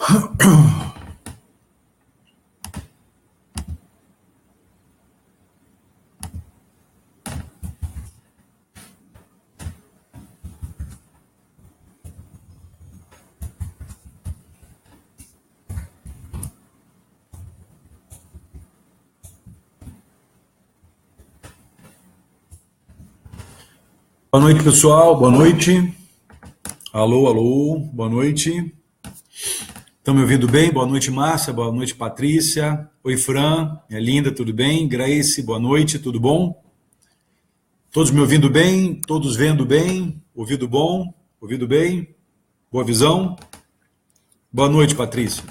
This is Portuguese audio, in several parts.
Boa noite, pessoal. Boa noite. Alô, alô. Boa noite. Estão me ouvindo bem? Boa noite, Márcia. Boa noite, Patrícia. Oi, Fran. É linda, tudo bem? Grace, boa noite, tudo bom? Todos me ouvindo bem? Todos vendo bem? Ouvido bom? Ouvido bem? Boa visão? Boa noite, Patrícia.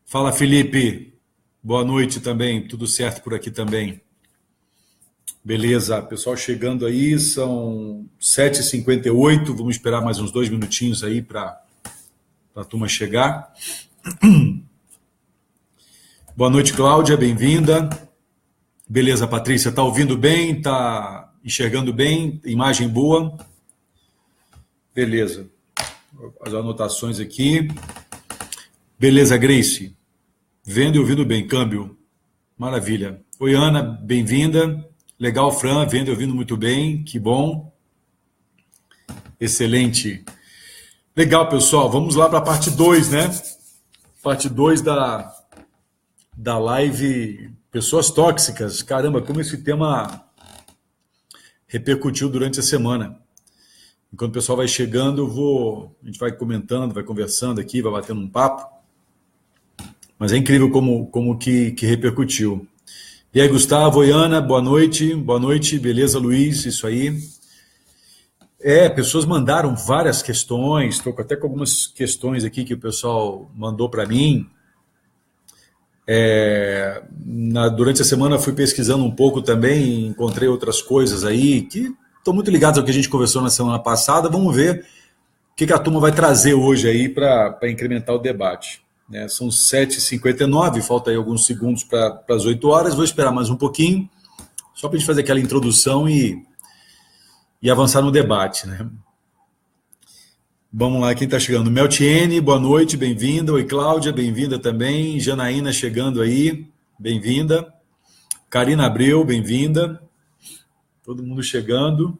Fala, Felipe. Boa noite também. Tudo certo por aqui também. Beleza, pessoal chegando aí, são 7h58, vamos esperar mais uns 2 minutinhos aí para a turma chegar. Boa noite, Cláudia, bem-vinda. Beleza, Patrícia, está ouvindo bem? Está enxergando bem? Imagem boa? Beleza, as anotações aqui. Beleza, Grace, vendo e ouvindo bem, câmbio, maravilha. Oi, Ana, bem-vinda. Legal, Fran, vendo e ouvindo muito bem, que bom. Excelente. Legal, pessoal, vamos lá para a parte 2, né? Parte 2 da live Pessoas Tóxicas. Caramba, como esse tema repercutiu durante a semana. Enquanto o pessoal vai chegando, a gente vai comentando, vai conversando aqui, vai batendo um papo. Mas é incrível como que repercutiu. E aí, Gustavo, oi, Ana, boa noite, beleza, Luiz, isso aí. Pessoas mandaram várias questões, estou até com algumas questões aqui que o pessoal mandou para mim. Durante a semana fui pesquisando um pouco também, encontrei outras coisas aí que estão muito ligadas ao que a gente conversou na semana passada. Vamos ver o que a turma vai trazer hoje aí para incrementar o debate. São 7h59, falta aí alguns segundos para as 8 horas, vou esperar mais um pouquinho, só para a gente fazer aquela introdução e avançar no debate, né? Vamos lá, quem está chegando? Meltiene, boa noite, bem-vinda. Oi, Cláudia, bem-vinda também. Janaína chegando aí, bem-vinda. Karina Abreu, bem-vinda. Todo mundo chegando.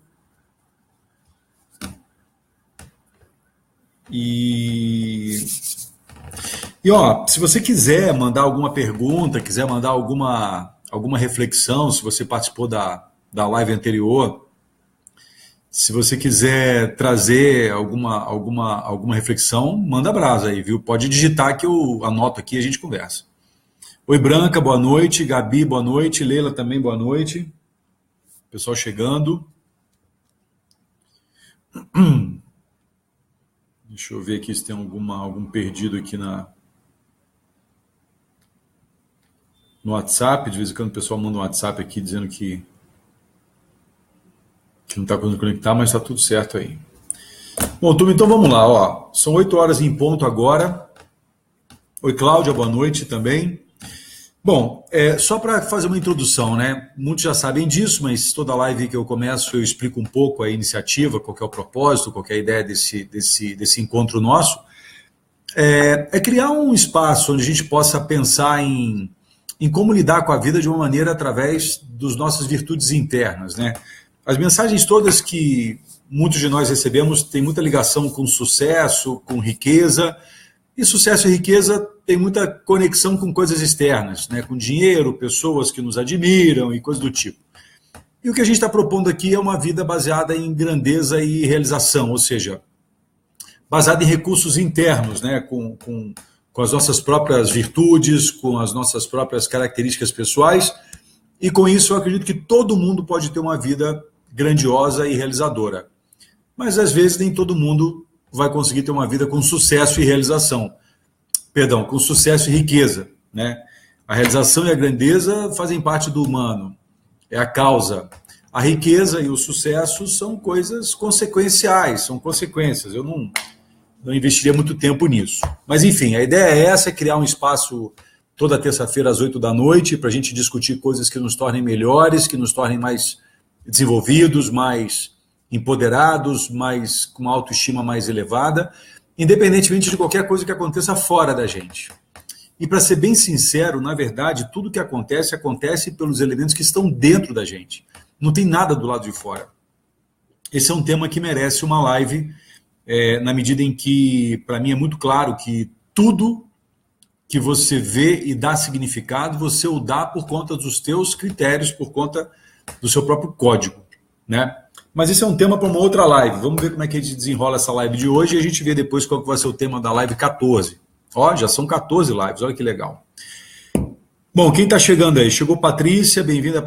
E ó, se você quiser mandar alguma pergunta, quiser mandar alguma reflexão, se você participou da live anterior, se você quiser trazer alguma reflexão, manda brasa aí, viu? Pode digitar que eu anoto aqui e a gente conversa. Oi, Branca, boa noite. Gabi, boa noite. Leila também, boa noite. Pessoal chegando. Deixa eu ver aqui se tem algum perdido aqui no WhatsApp. De vez em quando o pessoal manda um WhatsApp aqui dizendo que não está conseguindo conectar, mas está tudo certo aí. Bom, turma, então vamos lá. Ó. São 8 horas em ponto agora. Oi, Cláudia, boa noite também. Bom, só para fazer uma introdução, né? Muitos já sabem disso, mas toda live que eu começo eu explico um pouco a iniciativa, qual que é o propósito, qual que é a ideia desse encontro nosso. Criar um espaço onde a gente possa pensar em como lidar com a vida de uma maneira através das nossas virtudes internas, né? As mensagens todas que muitos de nós recebemos têm muita ligação com sucesso, com riqueza, e sucesso e riqueza tem muita conexão com coisas externas, né? Com dinheiro, pessoas que nos admiram e coisas do tipo. E o que a gente está propondo aqui é uma vida baseada em grandeza e realização, ou seja, baseada em recursos internos, né? Com as nossas próprias virtudes, com as nossas próprias características pessoais, e com isso eu acredito que todo mundo pode ter uma vida grandiosa e realizadora. Mas às vezes nem todo mundo vai conseguir ter uma vida com sucesso e realização. Perdão, com sucesso e riqueza, né? A realização e a grandeza fazem parte do humano, é a causa. A riqueza e o sucesso são coisas consequenciais, são consequências. Eu não investiria muito tempo nisso. Mas enfim, a ideia é essa, é criar um espaço toda terça-feira às 8 da noite para a gente discutir coisas que nos tornem melhores, que nos tornem mais desenvolvidos, mais empoderados, com uma autoestima mais elevada. independentemente de qualquer coisa que aconteça fora da gente. E para ser bem sincero, na verdade, tudo que acontece, acontece pelos elementos que estão dentro da gente. Não tem nada do lado de fora. Esse é um tema que merece uma live, na medida em que, para mim, é muito claro que tudo que você vê e dá significado, você o dá por conta dos teus critérios, por conta do seu próprio código, né? Mas esse é um tema para uma outra live. Vamos ver como é que a gente desenrola essa live de hoje e a gente vê depois qual que vai ser o tema da live 14. Ó, já são 14 lives, olha que legal. Bom, quem está chegando aí? Chegou Patrícia, bem-vinda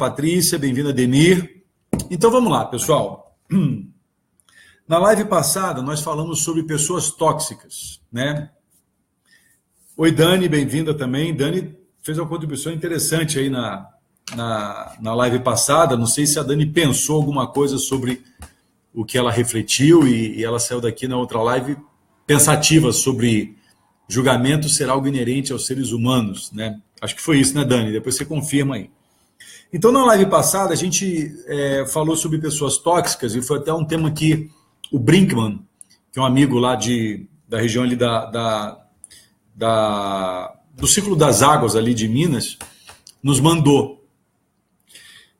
Demir. Então vamos lá, pessoal. Na live passada nós falamos sobre pessoas tóxicas, né? Oi, Dani, bem-vinda também. Dani fez uma contribuição interessante aí na live passada. Não sei se a Dani pensou alguma coisa sobre o que ela refletiu e ela saiu daqui na outra live pensativa sobre julgamento ser algo inerente aos seres humanos, né? Acho que foi isso, né, Dani? Depois você confirma aí. Então, na live passada, a gente falou sobre pessoas tóxicas e foi até um tema que o Brinkman, que é um amigo lá da região ali do Círculo das Águas ali de Minas, nos mandou.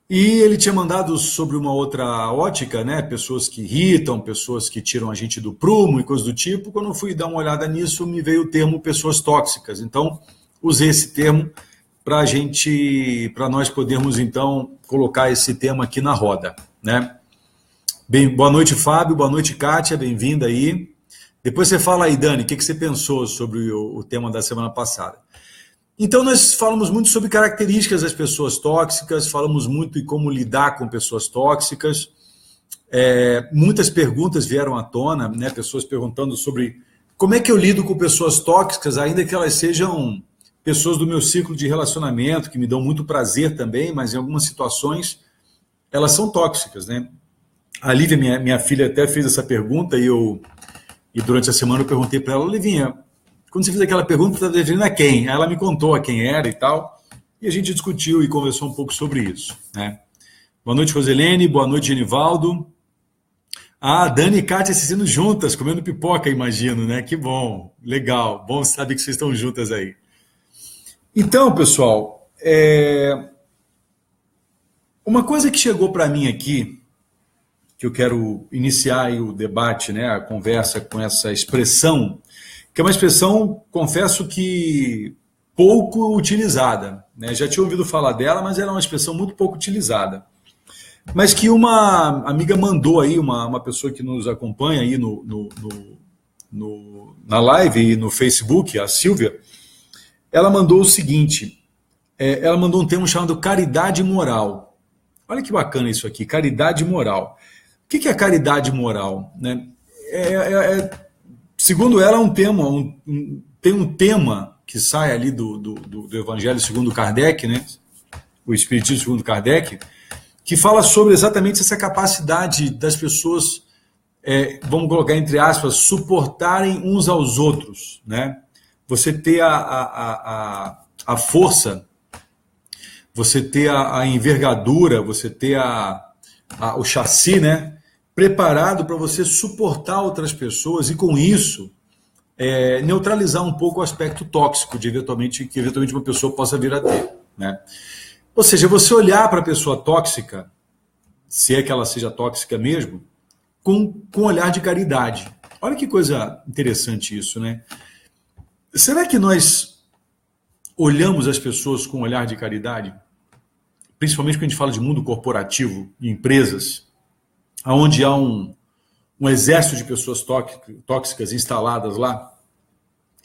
E ele tinha mandado sobre uma outra ótica, né? Pessoas que irritam, pessoas que tiram a gente do prumo e coisas do tipo. Quando eu fui dar uma olhada nisso, me veio o termo pessoas tóxicas. Então, usei esse termo para nós podermos, então, colocar esse tema aqui na roda, né? Bem, boa noite, Fábio. Boa noite, Kátia. Bem-vinda aí. Depois você fala aí, Dani, o que você pensou sobre o tema da semana passada. Então, nós falamos muito sobre características das pessoas tóxicas, falamos muito em como lidar com pessoas tóxicas. Muitas perguntas vieram à tona, né? Pessoas perguntando sobre como é que eu lido com pessoas tóxicas, ainda que elas sejam pessoas do meu ciclo de relacionamento, que me dão muito prazer também, mas em algumas situações elas são tóxicas, né? A Lívia, minha filha, até fez essa pergunta e durante a semana eu perguntei para ela, Livinha, quando você fez aquela pergunta, você está referindo a quem? Ela me contou a quem era e tal, e a gente discutiu e conversou um pouco sobre isso, né? Boa noite, Roselene, boa noite, Genivaldo. Ah, Dani e Kátia assistindo juntas, comendo pipoca, imagino, né? Que bom, legal, bom saber que vocês estão juntas aí. Então, pessoal, uma coisa que chegou para mim aqui, que eu quero iniciar aí o debate, né, a conversa com essa expressão, que é uma expressão, confesso que pouco utilizada, né? Já tinha ouvido falar dela, mas era uma expressão muito pouco utilizada. Mas que uma amiga mandou aí, uma pessoa que nos acompanha aí na live e no Facebook, a Silvia, ela mandou o seguinte, ela mandou um termo chamado caridade moral. Olha que bacana isso aqui, caridade moral. O que é caridade moral, né? Segundo ela, tem um tema que sai ali do Evangelho segundo Kardec, né? O Espiritismo segundo Kardec, que fala sobre exatamente essa capacidade das pessoas, vamos colocar entre aspas, suportarem uns aos outros, né? Você ter a força, você ter a envergadura, você ter o chassi, né? Preparado para você suportar outras pessoas e, com isso, neutralizar um pouco o aspecto tóxico que eventualmente uma pessoa possa vir a ter, né? Ou seja, você olhar para a pessoa tóxica, se é que ela seja tóxica mesmo, com olhar de caridade. Olha que coisa interessante isso, né? Será que nós olhamos as pessoas com olhar de caridade? Principalmente quando a gente fala de mundo corporativo, de empresas, onde há um exército de pessoas tóxicas instaladas lá.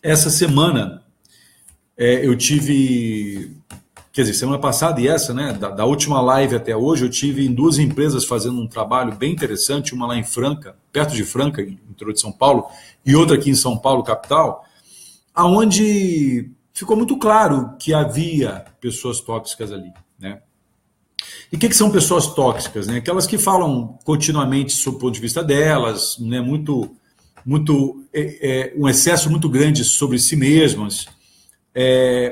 Essa semana eu tive, quer dizer, semana passada e essa, né, da última live até hoje, eu tive em 2 empresas fazendo um trabalho bem interessante, uma lá em Franca, perto de Franca, no interior de São Paulo, e outra aqui em São Paulo, capital, aonde ficou muito claro que havia pessoas tóxicas ali, né? E o que são pessoas tóxicas, né? Aquelas que falam continuamente sobre o ponto de vista delas, né? Um excesso muito grande sobre si mesmas.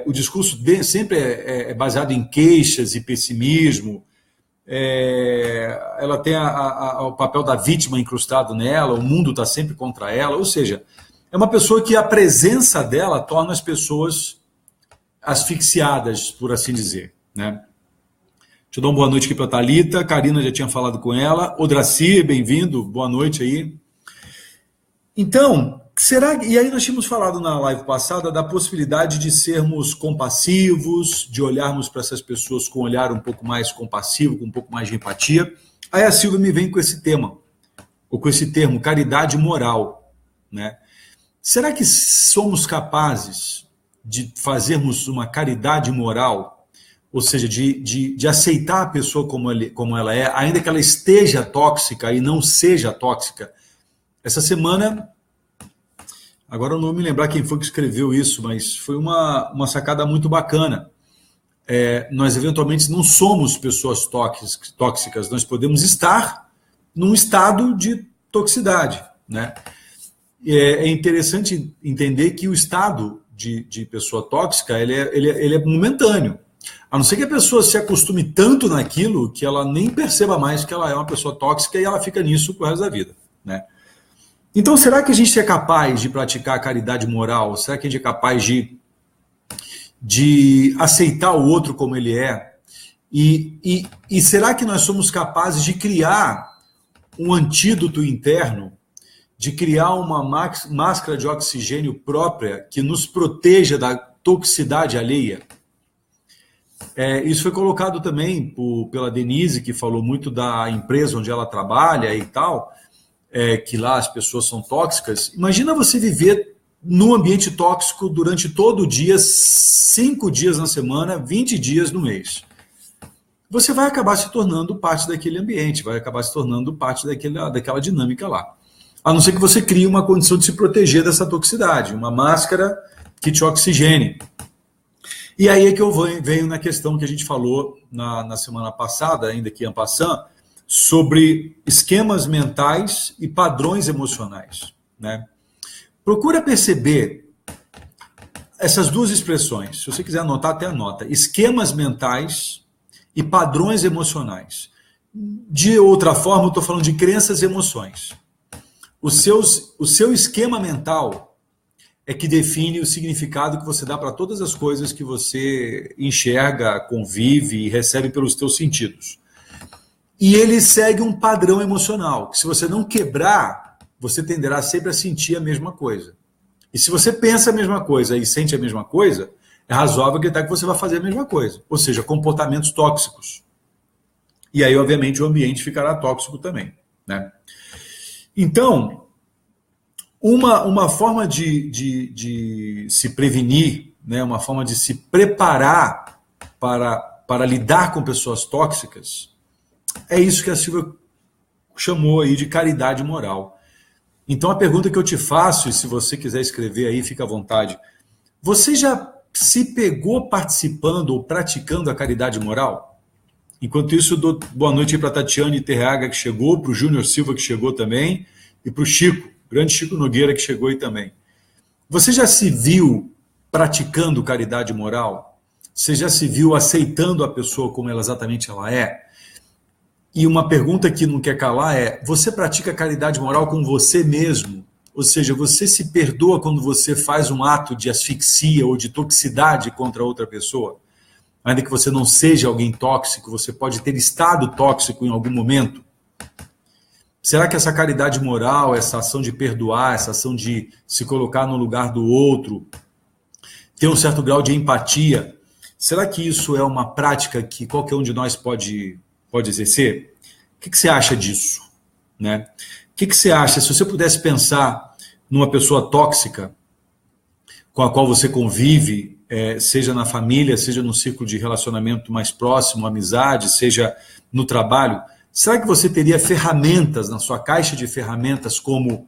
O discurso sempre é baseado em queixas e pessimismo. Ela tem o papel da vítima incrustado nela, o mundo está sempre contra ela. Ou seja, é uma pessoa que a presença dela torna as pessoas asfixiadas, por assim dizer, né? Deixa eu dar uma boa noite aqui para a Thalita. Karina já tinha falado com ela. Odraci, bem-vindo. Boa noite aí. Então, e aí nós tínhamos falado na live passada da possibilidade de sermos compassivos, de olharmos para essas pessoas com um olhar um pouco mais compassivo, com um pouco mais de empatia. Aí a Silvia me vem com esse tema, ou com esse termo, caridade moral, né? Será que somos capazes de fazermos uma caridade moral? Ou seja, de aceitar a pessoa como ela é, ainda que ela esteja tóxica e não seja tóxica. Essa semana, agora eu não me lembrar quem foi que escreveu isso, mas foi uma sacada muito bacana. Nós eventualmente não somos pessoas tóxicas, nós podemos estar num estado de toxicidade, né? É interessante entender que o estado de pessoa tóxica ele é momentâneo. A não ser que a pessoa se acostume tanto naquilo que ela nem perceba mais que ela é uma pessoa tóxica e ela fica nisso pro resto da vida, né? Então, será que a gente é capaz de praticar a caridade moral? Será que a gente é capaz de aceitar o outro como ele é? E será que nós somos capazes de criar um antídoto interno, de criar uma máscara de oxigênio própria que nos proteja da toxicidade alheia? Isso foi colocado também pela Denise, que falou muito da empresa onde ela trabalha e tal, que lá as pessoas são tóxicas. Imagina você viver num ambiente tóxico durante todo o dia, 5 dias na semana, 20 dias no mês. Você vai acabar se tornando parte daquele ambiente, vai acabar se tornando parte daquela dinâmica lá. A não ser que você crie uma condição de se proteger dessa toxicidade, uma máscara que te oxigene. E aí é que eu venho na questão que a gente falou na semana passada, ainda aqui en passant, sobre esquemas mentais e padrões emocionais, né? Procura perceber essas duas expressões. Se você quiser anotar, até anota. Esquemas mentais e padrões emocionais. De outra forma, eu estou falando de crenças e emoções. O seu esquema mental é que define o significado que você dá para todas as coisas que você enxerga, convive e recebe pelos teus sentidos. E ele segue um padrão emocional, que se você não quebrar, você tenderá sempre a sentir a mesma coisa. E se você pensa a mesma coisa e sente a mesma coisa, é razoável acreditar que você vai fazer a mesma coisa. Ou seja, comportamentos tóxicos. E aí, obviamente, o ambiente ficará tóxico também, né? Então, uma forma de se prevenir, né, uma forma de se preparar para lidar com pessoas tóxicas, é isso que a Silvia chamou aí de caridade moral. Então a pergunta que eu te faço, e se você quiser escrever aí, fica à vontade, você já se pegou participando ou praticando a caridade moral? Enquanto isso, eu dou boa noite para a Tatiane Terraga, que chegou, para o Júnior Silva, que chegou também, e para o Chico, grande Chico Nogueira, que chegou aí também. Você já se viu praticando caridade moral? Você já se viu aceitando a pessoa como exatamente ela é? E uma pergunta que não quer calar é, você pratica caridade moral com você mesmo? Ou seja, você se perdoa quando você faz um ato de asfixia ou de toxicidade contra outra pessoa? Ainda que você não seja alguém tóxico, você pode ter estado tóxico em algum momento. Será que essa caridade moral, essa ação de perdoar, essa ação de se colocar no lugar do outro, ter um certo grau de empatia, será que isso é uma prática que qualquer um de nós pode exercer? O que você acha disso, né? O que você acha, se você pudesse pensar numa pessoa tóxica com a qual você convive, seja na família, seja no círculo de relacionamento mais próximo, amizade, seja no trabalho, será que você teria ferramentas na sua caixa de ferramentas como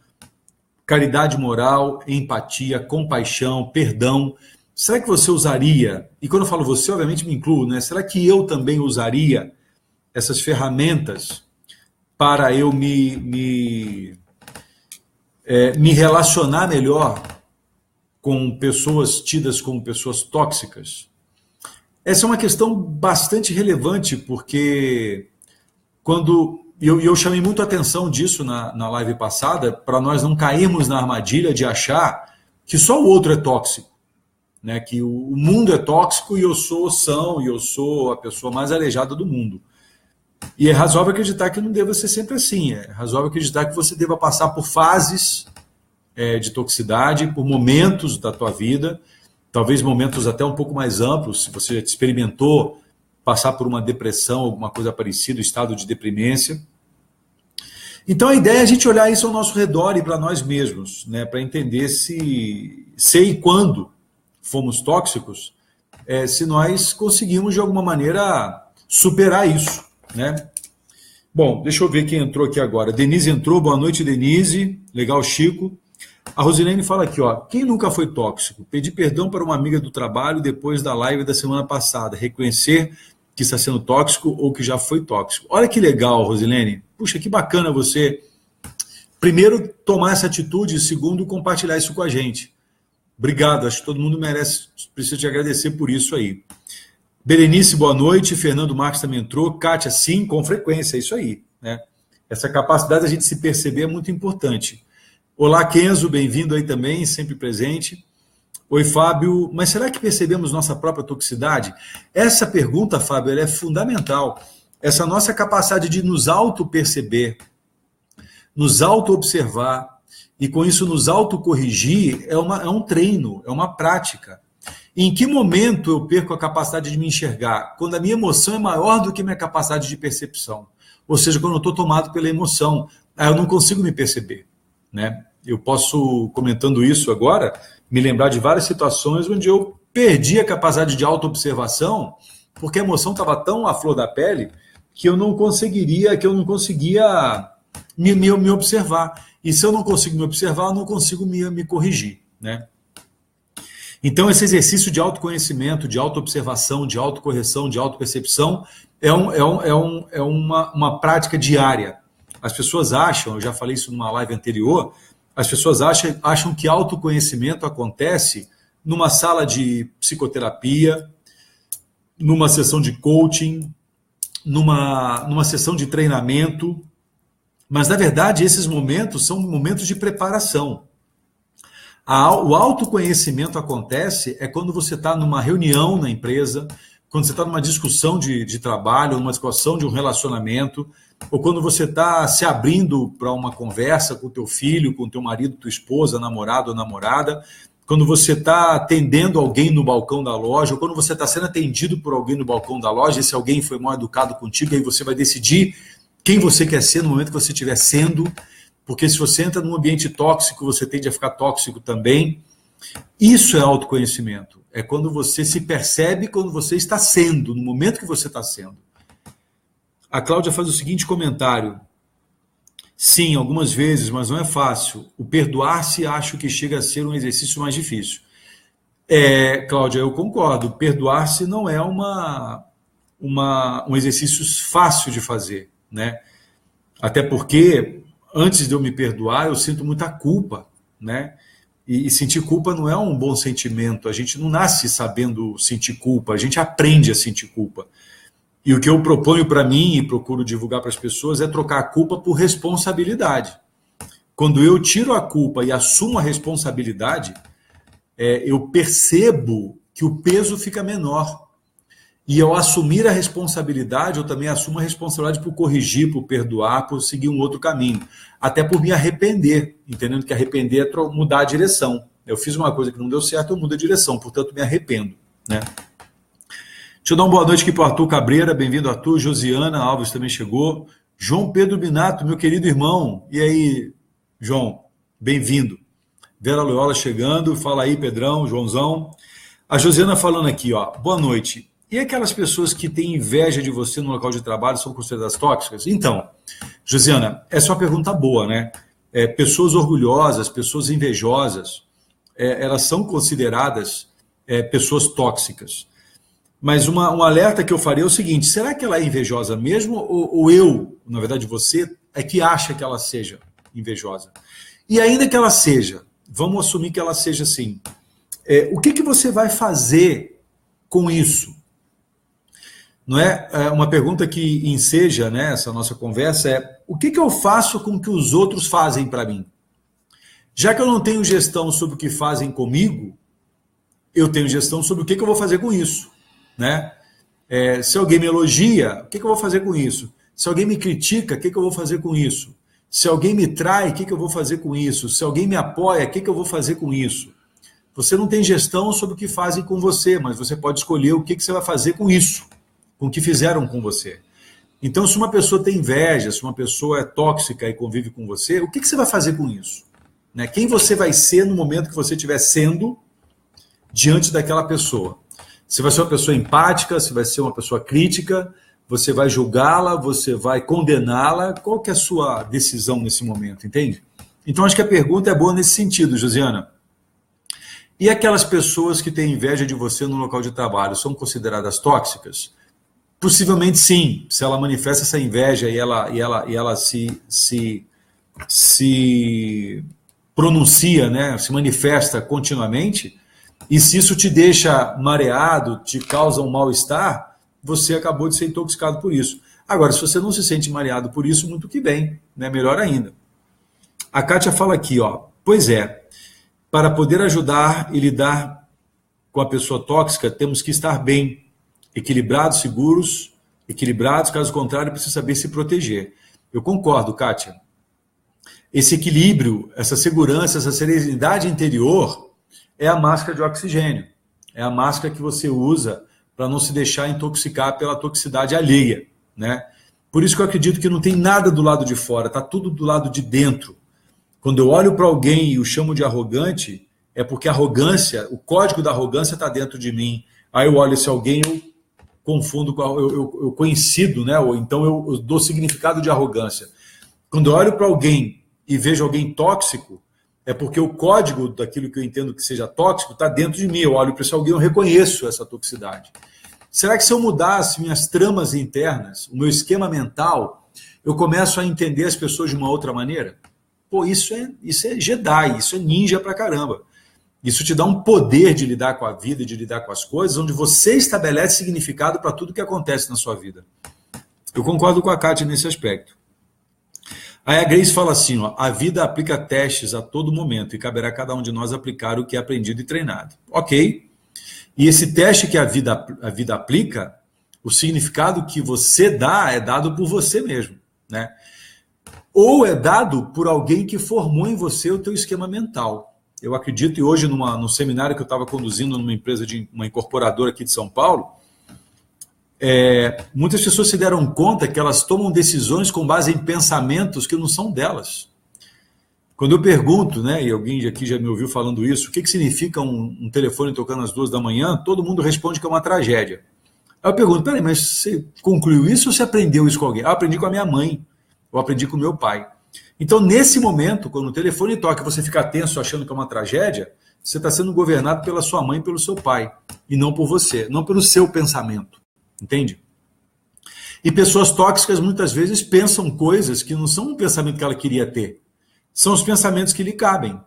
caridade moral, empatia, compaixão, perdão? Será que você usaria, e quando eu falo você, obviamente me incluo, né? Será que eu também usaria essas ferramentas para eu me relacionar melhor com pessoas tidas como pessoas tóxicas? Essa é uma questão bastante relevante, porque quando eu chamei muito a atenção disso na live passada, para nós não cairmos na armadilha de achar que só o outro é tóxico, né? Que o mundo é tóxico e eu sou são, e eu sou a pessoa mais aleijada do mundo. E é razoável acreditar que não deva ser sempre assim, é razoável acreditar que você deva passar por fases de toxicidade, por momentos da tua vida, talvez momentos até um pouco mais amplos, se você experimentou passar por uma depressão, alguma coisa parecida, estado de deprimência. Então a ideia é a gente olhar isso ao nosso redor e para nós mesmos, né, para entender se e quando fomos tóxicos, se nós conseguimos de alguma maneira superar isso, né? Bom, deixa eu ver quem entrou aqui agora. Denise entrou, boa noite, Denise. Legal, Chico. A Rosilene fala aqui, ó, quem nunca foi tóxico? Pedir perdão para uma amiga do trabalho depois da live da semana passada, reconhecer que está sendo tóxico ou que já foi tóxico. Olha que legal, Rosilene. Puxa, que bacana você, primeiro, tomar essa atitude, e segundo, compartilhar isso com a gente. Obrigado, acho que todo mundo merece, precisa te agradecer por isso aí. Berenice, boa noite. Fernando Marques também entrou. Kátia, sim, com frequência, é isso aí, né? Essa capacidade da gente se perceber é muito importante. Olá, Kenzo, bem-vindo aí também, sempre presente. Oi, Fábio, mas será que percebemos nossa própria toxicidade? Essa pergunta, Fábio, ela é fundamental. Essa nossa capacidade de nos auto-perceber, nos auto-observar e, com isso, nos auto-corrigir é um treino, é uma prática. Em que momento eu perco a capacidade de me enxergar? Quando a minha emoção é maior do que a minha capacidade de percepção. Ou seja, quando eu estou tomado pela emoção, aí eu não consigo me perceber, né? Eu posso, comentando isso agora, me lembrar de várias situações onde eu perdi a capacidade de auto-observação porque a emoção estava tão à flor da pele que eu não conseguia me observar. E se eu não consigo me observar, eu não consigo me corrigir, né? Então, esse exercício de autoconhecimento, de autoobservação, de autocorreção, de autopercepção é uma prática diária. As pessoas acham, eu já falei isso numa live anterior, as pessoas acham que autoconhecimento acontece numa sala de psicoterapia, numa sessão de coaching, numa sessão de treinamento, mas, na verdade, esses momentos são momentos de preparação. O autoconhecimento acontece quando você está numa reunião na empresa, quando você está numa discussão de trabalho, numa discussão de um relacionamento, ou quando você está se abrindo para uma conversa com o teu filho, com o teu marido, tua esposa, namorado ou namorada, quando você está atendendo alguém no balcão da loja, ou quando você está sendo atendido por alguém no balcão da loja, e se alguém foi mal educado contigo, aí você vai decidir quem você quer ser no momento que você estiver sendo, porque se você entra num ambiente tóxico, você tende a ficar tóxico também. Isso é autoconhecimento. É quando você se percebe quando você está sendo, no momento que você está sendo. A Cláudia faz o seguinte comentário. Sim, algumas vezes, mas não é fácil. O perdoar-se acho que chega a ser um exercício mais difícil. Cláudia, eu concordo. Perdoar-se não é um exercício fácil de fazer, né? Até porque, antes de eu me perdoar, eu sinto muita culpa, né? E sentir culpa não é um bom sentimento. A gente não nasce sabendo sentir culpa, a gente aprende a sentir culpa. E o que eu proponho para mim e procuro divulgar para as pessoas é trocar a culpa por responsabilidade. Quando eu tiro a culpa e assumo a responsabilidade, eu percebo que o peso fica menor. E ao assumir a responsabilidade, eu também assumo a responsabilidade por corrigir, por perdoar, por seguir um outro caminho. Até por me arrepender, entendendo que arrepender é mudar a direção. Eu fiz uma coisa que não deu certo, eu mudo a direção, portanto me arrependo, né? Deixa eu dar uma boa noite aqui para o Arthur Cabreira, bem-vindo Arthur, Josiana Alves também chegou, João Pedro Binato, meu querido irmão, e aí, João, bem-vindo. Vera Loyola chegando, fala aí, Pedrão, Joãozão. A Josiana falando aqui, ó, boa noite. E aquelas pessoas que têm inveja de você no local de trabalho são consideradas tóxicas? Então, Josiana, essa é uma pergunta boa, né? Pessoas orgulhosas, pessoas invejosas, elas são consideradas pessoas tóxicas. Mas um alerta que eu faria é o seguinte, será que ela é invejosa mesmo ou eu, na verdade você, é que acha que ela seja invejosa? E ainda que ela seja, vamos assumir que ela seja assim, o que você vai fazer com isso? Não é? Uma pergunta que enseja, né, essa nossa conversa é: o que eu faço com o que os outros fazem para mim? Já que eu não tenho gestão sobre o que fazem comigo, eu tenho gestão sobre o que eu vou fazer com isso, né? Se alguém me elogia, o que eu vou fazer com isso? Se alguém me critica, o que eu vou fazer com isso? Se alguém me trai, o que eu vou fazer com isso? Se alguém me apoia, o que eu vou fazer com isso? Você não tem gestão sobre o que fazem com você, mas você pode escolher o que você vai fazer com isso, com o que fizeram com você. Então, se uma pessoa tem inveja, se uma pessoa é tóxica e convive com você, o que você vai fazer com isso? Né? Quem você vai ser no momento que você estiver sendo diante daquela pessoa? Você vai ser uma pessoa empática, você vai ser uma pessoa crítica, você vai julgá-la, você vai condená-la? Qual que é a sua decisão nesse momento, entende? Então, acho que a pergunta é boa nesse sentido, Josiana. E aquelas pessoas que têm inveja de você no local de trabalho, são consideradas tóxicas? Possivelmente sim, se ela manifesta essa inveja e ela se pronuncia, né, se manifesta continuamente, e se isso te deixa mareado, te causa um mal-estar, você acabou de ser intoxicado por isso. Agora, se você não se sente mareado por isso, muito que bem, né, melhor ainda. A Kátia fala aqui, ó, pois é, para poder ajudar e lidar com a pessoa tóxica, temos que estar bem, equilibrados, seguros, equilibrados, caso contrário, precisa saber se proteger. Eu concordo, Kátia. Esse equilíbrio, essa segurança, essa serenidade interior é a máscara de oxigênio. É a máscara que você usa para não se deixar intoxicar pela toxicidade alheia, né? Por isso que eu acredito que não tem nada do lado de fora, está tudo do lado de dentro. Quando eu olho para alguém e o chamo de arrogante, é porque a arrogância, o código da arrogância está dentro de mim. Aí eu olho esse alguém, eu confundo, eu coincido, né? Ou então eu dou significado de arrogância. Quando eu olho para alguém e vejo alguém tóxico, é porque o código daquilo que eu entendo que seja tóxico está dentro de mim. Eu olho para esse alguém, eu reconheço essa toxicidade. Será que se eu mudasse minhas tramas internas, o meu esquema mental, eu começo a entender as pessoas de uma outra maneira? Pô, isso é Jedi, isso é ninja pra caramba. Isso te dá um poder de lidar com a vida, de lidar com as coisas, onde você estabelece significado para tudo que acontece na sua vida. Eu concordo com a Kátia nesse aspecto. Aí a Grace fala assim, ó, a vida aplica testes a todo momento e caberá a cada um de nós aplicar o que é aprendido e treinado. Ok. E esse teste que a vida aplica, o significado que você dá é dado por você mesmo, né? Ou é dado por alguém que formou em você o teu esquema mental. Eu acredito, e hoje no seminário que eu estava conduzindo numa empresa de uma incorporadora aqui de São Paulo, muitas pessoas se deram conta que elas tomam decisões com base em pensamentos que não são delas. Quando eu pergunto, né, e alguém aqui já me ouviu falando isso, o que significa um telefone tocando às 2 da manhã, todo mundo responde que é uma tragédia. Aí eu pergunto, peraí, mas você concluiu isso ou você aprendeu isso com alguém? Eu aprendi com a minha mãe. Eu aprendi com meu pai. Então, nesse momento, quando o telefone toca e você fica tenso achando que é uma tragédia, você está sendo governado pela sua mãe e pelo seu pai, e não por você, não pelo seu pensamento. Entende? E pessoas tóxicas muitas vezes pensam coisas que não são um pensamento que ela queria ter. São os pensamentos que lhe cabem.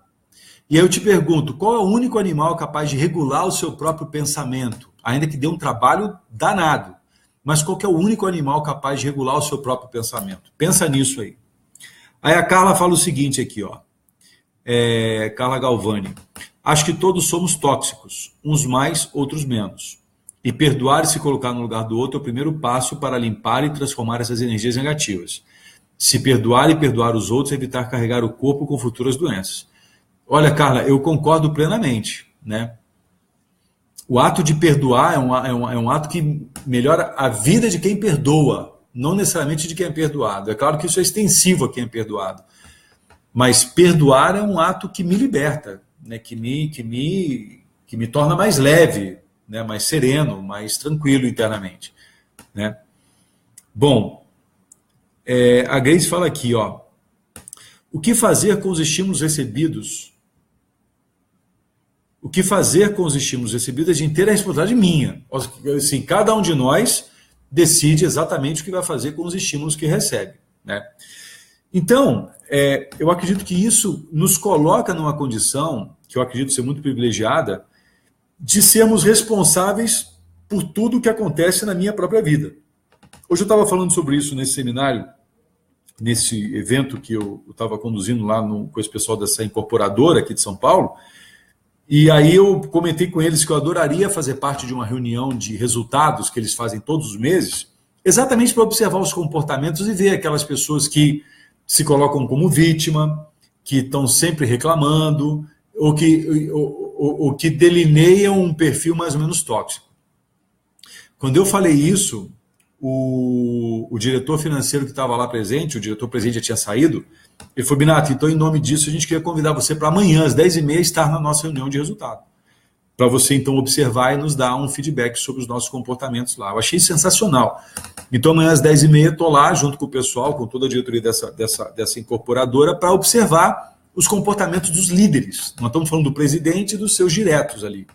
E aí eu te pergunto, qual é o único animal capaz de regular o seu próprio pensamento? Ainda que dê um trabalho danado. Mas qual que é o único animal capaz de regular o seu próprio pensamento? Pensa nisso aí. Aí a Carla fala o seguinte aqui, ó. Carla Galvani. Acho que todos somos tóxicos, uns mais, outros menos. E perdoar e se colocar no lugar do outro é o primeiro passo para limpar e transformar essas energias negativas. Se perdoar e perdoar os outros é evitar carregar o corpo com futuras doenças. Olha, Carla, eu concordo plenamente, né? O ato de perdoar é um ato que melhora a vida de quem perdoa, não necessariamente de quem é perdoado. É claro que isso é extensivo a quem é perdoado. Mas perdoar é um ato que me liberta, né? que me torna mais leve, né? Mais sereno, mais tranquilo internamente. Né? Bom, a Grace fala aqui, ó, o que fazer com os estímulos recebidos? O que fazer com os estímulos recebidos é de inteira responsabilidade minha. Assim, cada um de nós decide exatamente o que vai fazer com os estímulos que recebe. Né? Então, eu acredito que isso nos coloca numa condição, que eu acredito ser muito privilegiada, de sermos responsáveis por tudo que acontece na minha própria vida. Hoje eu estava falando sobre isso nesse seminário, nesse evento que eu estava conduzindo lá com esse pessoal dessa incorporadora aqui de São Paulo, e aí eu comentei com eles que eu adoraria fazer parte de uma reunião de resultados que eles fazem todos os meses, exatamente para observar os comportamentos e ver aquelas pessoas que se colocam como vítima, que estão sempre reclamando, ou que delineiam um perfil mais ou menos tóxico. Quando eu falei isso, o diretor financeiro que estava lá presente, o diretor presidente já tinha saído, ele falou: Binato, então em nome disso a gente queria convidar você para amanhã, às 10h30, estar na nossa reunião de resultado. Para você então observar e nos dar um feedback sobre os nossos comportamentos lá. Eu achei sensacional. Então amanhã às 10h30 estou lá junto com o pessoal, com toda a diretoria dessa incorporadora, para observar os comportamentos dos líderes. Nós estamos falando do presidente e dos seus diretos ali.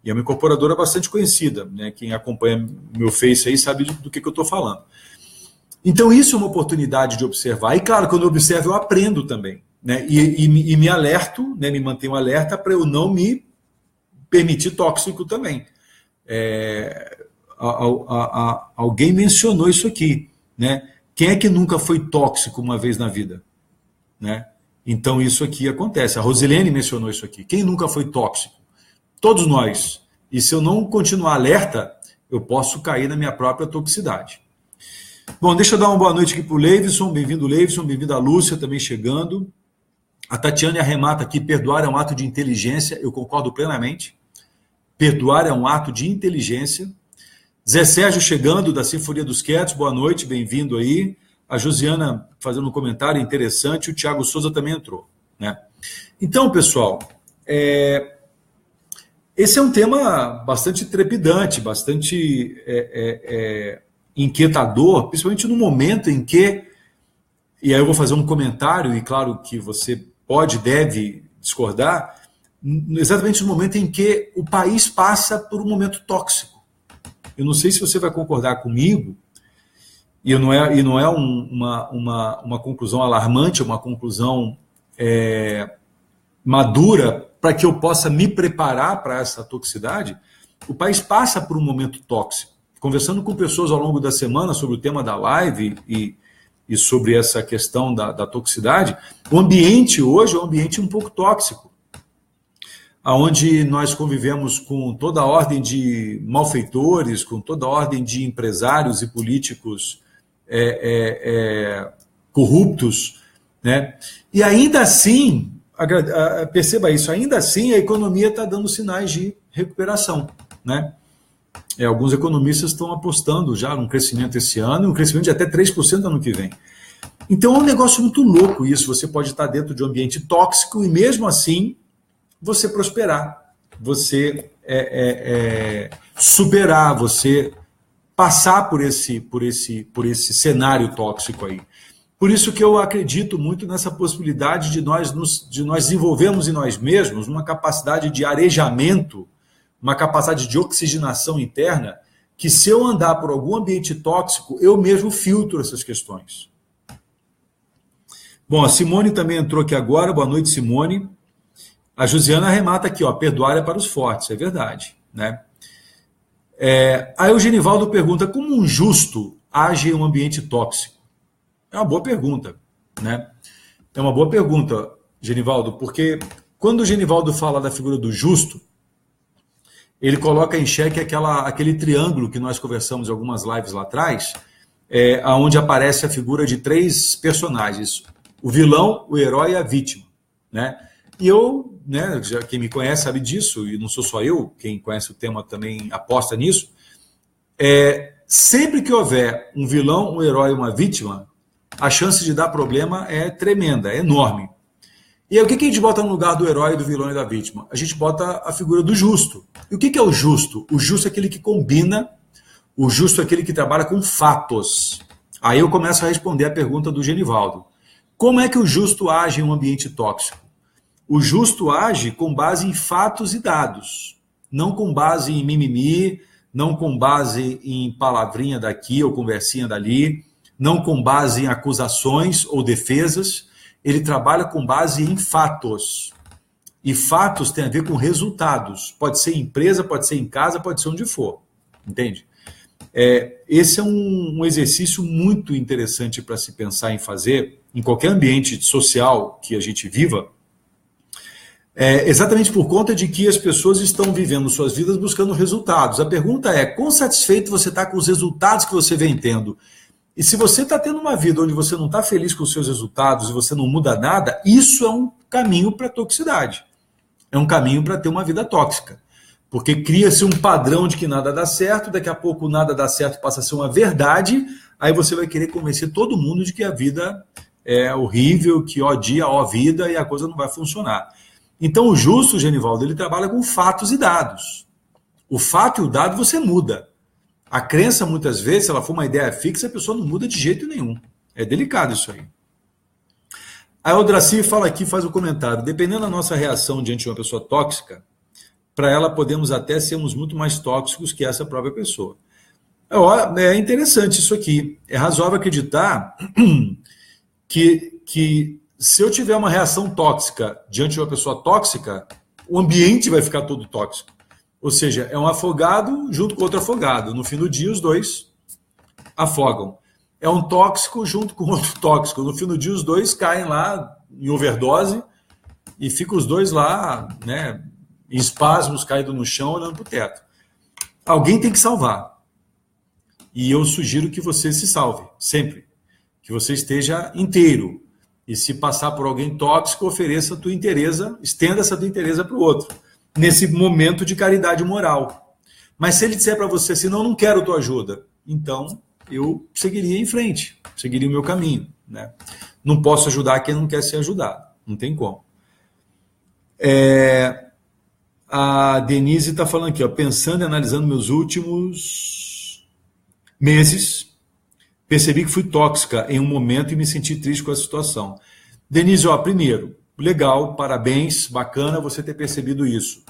E é uma incorporadora bastante conhecida, né? Quem acompanha meu Face aí sabe do que eu estou falando. Então isso é uma oportunidade de observar. E claro, quando eu observo, eu aprendo também, né? E me alerto, né? Me mantenho alerta para eu não me permitir tóxico também. Alguém mencionou isso aqui, né? Quem é que nunca foi tóxico uma vez na vida? Né? Então isso aqui acontece. A Rosilene mencionou isso aqui. Quem nunca foi tóxico? Todos nós. E se eu não continuar alerta, eu posso cair na minha própria toxicidade. Bom, deixa eu dar uma boa noite aqui para o Leivson. Bem-vindo, Leivson. Bem-vindo a Lúcia, também chegando. A Tatiane arremata aqui: perdoar é um ato de inteligência. Eu concordo plenamente. Perdoar é um ato de inteligência. Zé Sérgio chegando, da Sinfonia dos Quietos. Boa noite, bem-vindo aí. A Josiana fazendo um comentário interessante. O Thiago Souza também entrou, né? Então, pessoal, esse é um tema bastante trepidante, bastante inquietador, principalmente no momento em que, e aí eu vou fazer um comentário, e claro que você pode, deve discordar, exatamente no momento em que o país passa por um momento tóxico. Eu não sei se você vai concordar comigo, e não é uma conclusão alarmante, é uma conclusão madura, para que eu possa me preparar para essa toxicidade. O país passa por um momento tóxico. Conversando com pessoas ao longo da semana sobre o tema da live e sobre essa questão da toxicidade, o ambiente hoje é um ambiente um pouco tóxico, onde nós convivemos com toda a ordem de malfeitores, com toda a ordem de empresários e políticos corruptos, né? E ainda assim, perceba isso, ainda assim a economia está dando sinais de recuperação, né? Alguns economistas estão apostando já num crescimento esse ano, um crescimento de até 3% ano que vem. Então é um negócio muito louco isso. Você pode estar dentro de um ambiente tóxico e mesmo assim você prosperar, você superar, você passar por esse cenário tóxico aí. Por isso que eu acredito muito nessa possibilidade de nós desenvolvermos em nós mesmos uma capacidade de arejamento, uma capacidade de oxigenação interna, que se eu andar por algum ambiente tóxico, eu mesmo filtro essas questões. Bom, a Simone também entrou aqui agora. Boa noite, Simone. A Josiana arremata aqui, ó: perdoar é para os fortes. É verdade, né? Aí o Genivaldo pergunta: como um justo age em um ambiente tóxico? É uma boa pergunta, né? É uma boa pergunta, Genivaldo, porque quando o Genivaldo fala da figura do justo, ele coloca em xeque aquele triângulo que nós conversamos em algumas lives lá atrás, onde aparece a figura de 3 personagens: o vilão, o herói e a vítima, né? E eu, né, quem me conhece sabe disso, e não sou só eu, quem conhece o tema também aposta nisso. Sempre que houver um vilão, um herói e uma vítima, a chance de dar problema é tremenda, é enorme. E aí, o que a gente bota no lugar do herói, do vilão e da vítima? A gente bota a figura do justo. E o que é o justo? O justo é aquele que combina, o justo é aquele que trabalha com fatos. Aí eu começo a responder a pergunta do Genivaldo. Como é que o justo age em um ambiente tóxico? O justo age com base em fatos e dados, não com base em mimimi, não com base em palavrinha daqui ou conversinha dali, não com base em acusações ou defesas. Ele trabalha com base em fatos. E fatos tem a ver com resultados. Pode ser em empresa, pode ser em casa, pode ser onde for. entende? Esse é um exercício muito interessante para se pensar em fazer em qualquer ambiente social que a gente viva, exatamente por conta de que as pessoas estão vivendo suas vidas buscando resultados. A pergunta é, quão satisfeito você está com os resultados que você vem tendo? E se você está tendo uma vida onde você não está feliz com os seus resultados e você não muda nada, isso é um caminho para a toxicidade. É um caminho para ter uma vida tóxica. Porque cria-se um padrão de que nada dá certo, daqui a pouco nada dá certo passa a ser uma verdade, aí você vai querer convencer todo mundo de que a vida é horrível, que ó dia, ó vida, e a coisa não vai funcionar. Então o justo, Genivaldo, ele trabalha com fatos e dados. O fato e o dado você muda. A crença, muitas vezes, se ela for uma ideia fixa, a pessoa não muda de jeito nenhum. É delicado isso aí. A Eldraci fala aqui, faz um comentário. Dependendo da nossa reação diante de uma pessoa tóxica, para ela podemos até sermos muito mais tóxicos que essa própria pessoa. É interessante isso aqui. É razoável acreditar que se eu tiver uma reação tóxica diante de uma pessoa tóxica, o ambiente vai ficar todo tóxico. Ou seja, é um afogado junto com outro afogado. No fim do dia, os dois afogam. É um tóxico junto com outro tóxico. No fim do dia, os dois caem lá em overdose e ficam os dois lá, né, em espasmos, caídos no chão, olhando para o teto. Alguém tem que salvar. E eu sugiro que você se salve, sempre. Que você esteja inteiro. E se passar por alguém tóxico, ofereça a tua inteireza, estenda essa tua inteireza para o outro. Nesse momento de caridade moral. Mas se ele disser para você assim, não quero tua ajuda, então eu seguiria em frente, seguiria o meu caminho, né? Não posso ajudar quem não quer ser ajudado, não tem como. A Denise está falando aqui, ó, pensando e analisando meus últimos meses, percebi que fui tóxica em um momento e me senti triste com a situação. Denise, ó, primeiro, legal, parabéns, bacana você ter percebido isso.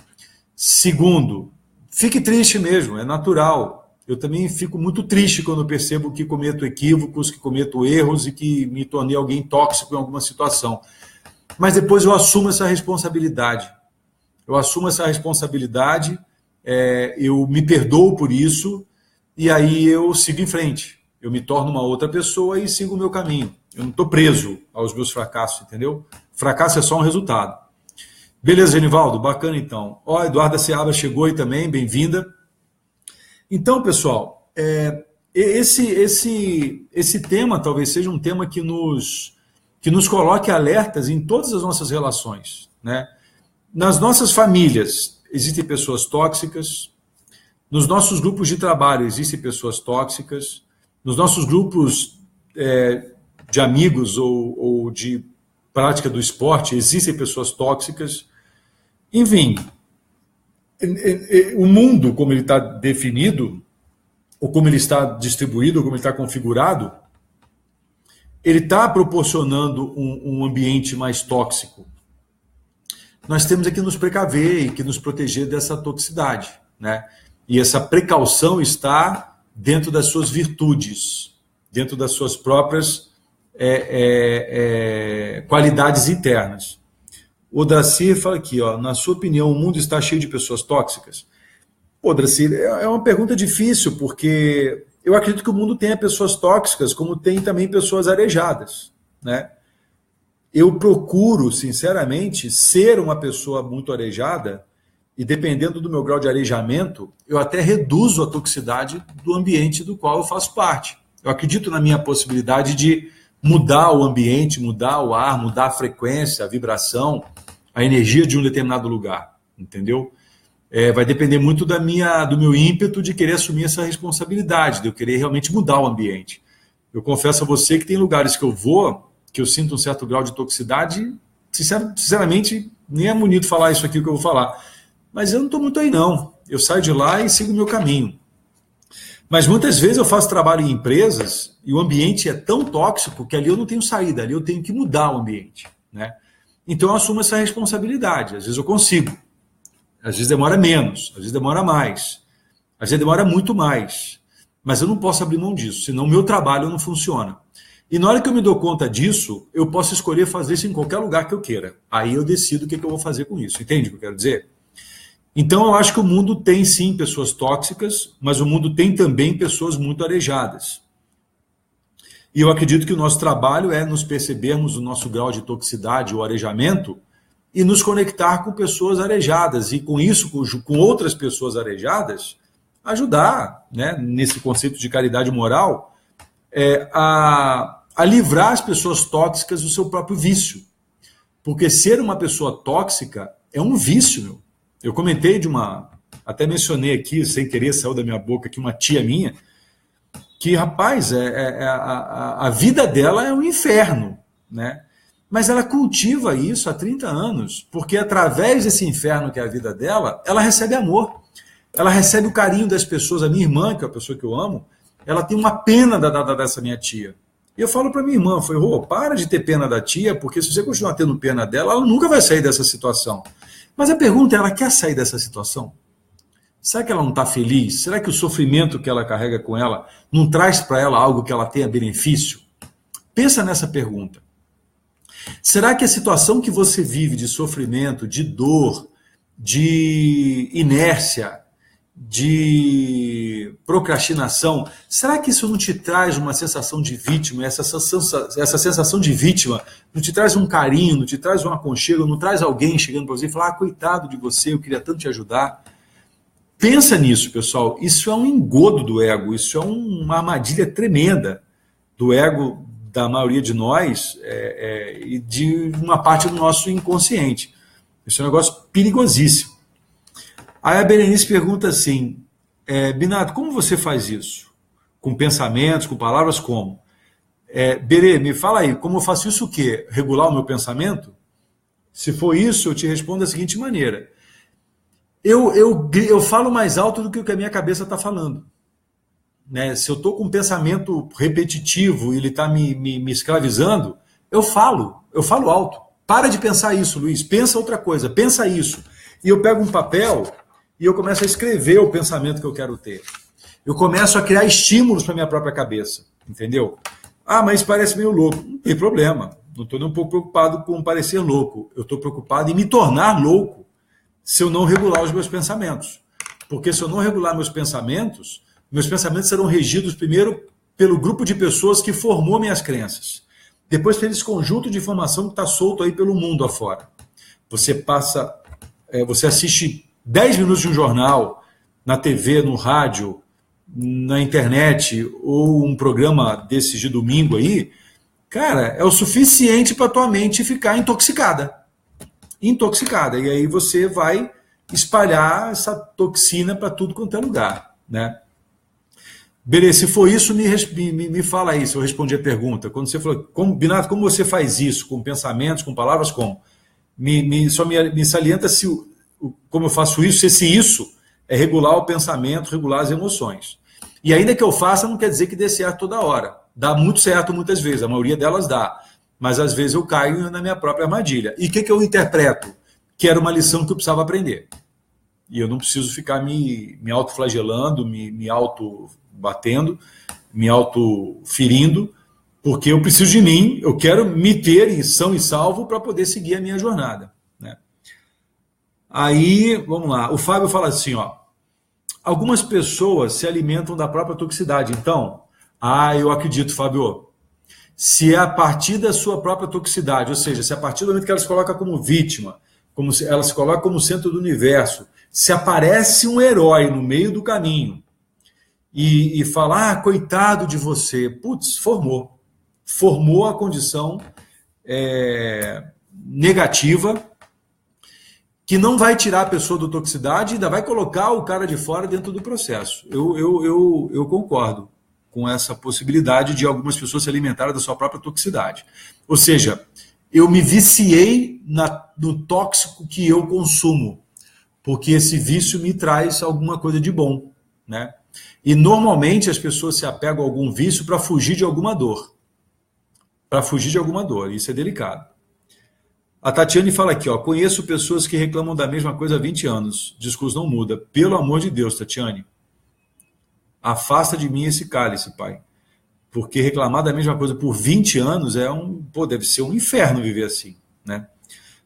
Segundo, fique triste mesmo, é natural. Eu também fico muito triste quando eu percebo que cometo equívocos, que cometo erros e que me tornei alguém tóxico em alguma situação. Mas depois eu assumo essa responsabilidade. Eu me perdoo por isso e aí eu sigo em frente. Eu me torno uma outra pessoa e sigo o meu caminho. Eu não estou preso aos meus fracassos, entendeu? Fracasso é só um resultado. Beleza, Genivaldo? Bacana, então. Ó, a Eduarda Seabra chegou aí também, bem-vinda. Então, pessoal, esse tema talvez seja um tema que nos coloque alertas em todas as nossas relações, né? Nas nossas famílias, existem pessoas tóxicas. Nos nossos grupos de trabalho, existem pessoas tóxicas. Nos nossos grupos de amigos ou de prática do esporte, existem pessoas tóxicas. Enfim, o mundo, como ele está definido, ou como ele está distribuído, ou como ele está configurado, ele está proporcionando um ambiente mais tóxico. Nós temos que nos precaver e que nos proteger dessa toxicidade, né? E essa precaução está dentro das suas virtudes, dentro das suas próprias qualidades internas. O Dracir fala aqui, ó, na sua opinião, o mundo está cheio de pessoas tóxicas? Pô, Dracir, é uma pergunta difícil, porque eu acredito que o mundo tenha pessoas tóxicas, como tem também pessoas arejadas, né? Eu procuro, sinceramente, ser uma pessoa muito arejada, e dependendo do meu grau de arejamento, eu até reduzo a toxicidade do ambiente do qual eu faço parte. Eu acredito na minha possibilidade de mudar o ambiente, mudar o ar, mudar a frequência, a vibração, a energia de um determinado lugar, entendeu? Vai depender muito do meu ímpeto de querer assumir essa responsabilidade, de eu querer realmente mudar o ambiente. Eu confesso a você que tem lugares que eu vou, que eu sinto um certo grau de toxicidade, sinceramente, nem é bonito falar isso aqui que eu vou falar, mas eu não estou muito aí não. Eu saio de lá e sigo o meu caminho. Mas muitas vezes eu faço trabalho em empresas e o ambiente é tão tóxico que ali eu não tenho saída, ali eu tenho que mudar o ambiente, né? Então eu assumo essa responsabilidade. Às vezes eu consigo, às vezes demora menos, às vezes demora mais, às vezes demora muito mais, mas eu não posso abrir mão disso, senão o meu trabalho não funciona. E na hora que eu me dou conta disso, eu posso escolher fazer isso em qualquer lugar que eu queira. Aí eu decido o que eu vou fazer com isso. Entende o que eu quero dizer? Então, eu acho que o mundo tem, sim, pessoas tóxicas, mas o mundo tem também pessoas muito arejadas. E eu acredito que o nosso trabalho é nos percebermos o nosso grau de toxicidade, o arejamento, e nos conectar com pessoas arejadas. E com isso, com outras pessoas arejadas, ajudar, né, nesse conceito de caridade moral, a livrar as pessoas tóxicas do seu próprio vício. Porque ser uma pessoa tóxica é um vício, meu. Eu comentei até mencionei aqui, sem querer, saiu da minha boca aqui, uma tia minha, que, rapaz, a vida dela é um inferno, né? Mas ela cultiva isso há 30 anos, porque através desse inferno que é a vida dela, ela recebe amor, ela recebe o carinho das pessoas. A minha irmã, que é a pessoa que eu amo, ela tem uma pena dessa minha tia. E eu falo para minha irmã, para de ter pena da tia, porque se você continuar tendo pena dela, ela nunca vai sair dessa situação. Mas a pergunta é, ela quer sair dessa situação? Será que ela não está feliz? Será que o sofrimento que ela carrega com ela não traz para ela algo que ela tenha benefício? Pensa nessa pergunta. Será que a situação que você vive de sofrimento, de dor, de inércia, de procrastinação, será que isso não te traz uma sensação de vítima? Essa sensação de vítima não te traz um carinho, não te traz um aconchego, não traz alguém chegando para você e falar, coitado de você, eu queria tanto te ajudar. Pensa nisso, pessoal. Isso é um engodo do ego, isso é uma armadilha tremenda do ego da maioria de nós e de uma parte do nosso inconsciente. Isso é um negócio perigosíssimo. Aí a Berenice pergunta assim, Binato, como você faz isso? Com pensamentos, com palavras, como? Berê, me fala aí, como eu faço isso o quê? Regular o meu pensamento? Se for isso, eu te respondo da seguinte maneira. Eu falo mais alto do que o que a minha cabeça está falando. Né? Se eu estou com um pensamento repetitivo e ele está me escravizando, eu falo alto. Para de pensar isso, Luiz, pensa outra coisa, pensa isso. E eu pego um papel e eu começo a escrever o pensamento que eu quero ter. Eu começo a criar estímulos para minha própria cabeça, entendeu? Ah, mas parece meio louco. Não tem problema, não estou nem um pouco preocupado com parecer louco. Eu estou preocupado em me tornar louco se eu não regular os meus pensamentos. Porque se eu não regular meus pensamentos serão regidos primeiro pelo grupo de pessoas que formou minhas crenças. Depois pelo esse conjunto de informação que está solto aí pelo mundo afora. Você assiste 10 minutos de um jornal, na TV, no rádio, na internet, ou um programa desses de domingo aí, cara, é o suficiente para tua mente ficar intoxicada. E aí você vai espalhar essa toxina para tudo quanto é lugar, né? Beleza, se for isso, me fala aí, se eu respondi a pergunta. Quando você falou, Binato, como você faz isso? Com pensamentos, com palavras, como? Só me salienta como eu faço isso, se isso é regular o pensamento, regular as emoções. E ainda que eu faça, não quer dizer que dê certo toda hora. Dá muito certo muitas vezes, a maioria delas dá. Mas às vezes eu caio na minha própria armadilha. E o que eu interpreto? Que era uma lição que eu precisava aprender. E eu não preciso ficar me autoflagelando, me auto-batendo, me auto-ferindo, porque eu preciso de mim, eu quero me ter em são e salvo para poder seguir a minha jornada. Né? Aí, vamos lá, o Fábio fala assim, ó, algumas pessoas se alimentam da própria toxicidade. Então, eu acredito, Fábio, se é a partir da sua própria toxicidade, ou seja, se a partir do momento que ela se coloca como vítima, como se ela se coloca como centro do universo, se aparece um herói no meio do caminho e fala, coitado de você, putz, formou a condição negativa que não vai tirar a pessoa da toxicidade e ainda vai colocar o cara de fora dentro do processo. Eu concordo com essa possibilidade de algumas pessoas se alimentarem da sua própria toxicidade. Ou seja, eu me viciei no tóxico que eu consumo, porque esse vício me traz alguma coisa de bom, né? E normalmente as pessoas se apegam a algum vício para fugir de alguma dor. Isso é delicado. A Tatiane fala aqui, ó, conheço pessoas que reclamam da mesma coisa há 20 anos. O discurso não muda. Pelo amor de Deus, Tatiane, afasta de mim esse cálice, pai. Porque reclamar da mesma coisa por 20 anos deve ser um inferno viver assim, né?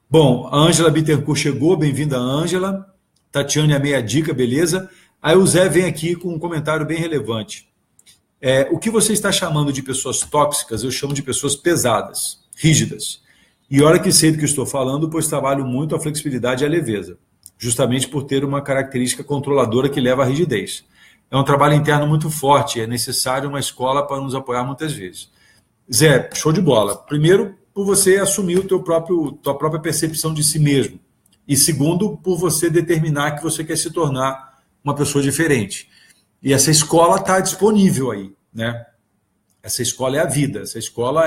Bom, a Ângela Bittencourt chegou, bem-vinda, Ângela. Tatiane, a meia dica, beleza. Aí o Zé vem aqui com um comentário bem relevante. O que você está chamando de pessoas tóxicas, eu chamo de pessoas pesadas, rígidas. E olha que sei do que estou falando, pois trabalho muito a flexibilidade e a leveza, justamente por ter uma característica controladora que leva à rigidez. É um trabalho interno muito forte, é necessário uma escola para nos apoiar muitas vezes. Zé, show de bola. Primeiro, por você assumir tua própria percepção de si mesmo. E segundo, por você determinar que você quer se tornar uma pessoa diferente. E essa escola está disponível aí, né? Essa escola é a vida, essa escola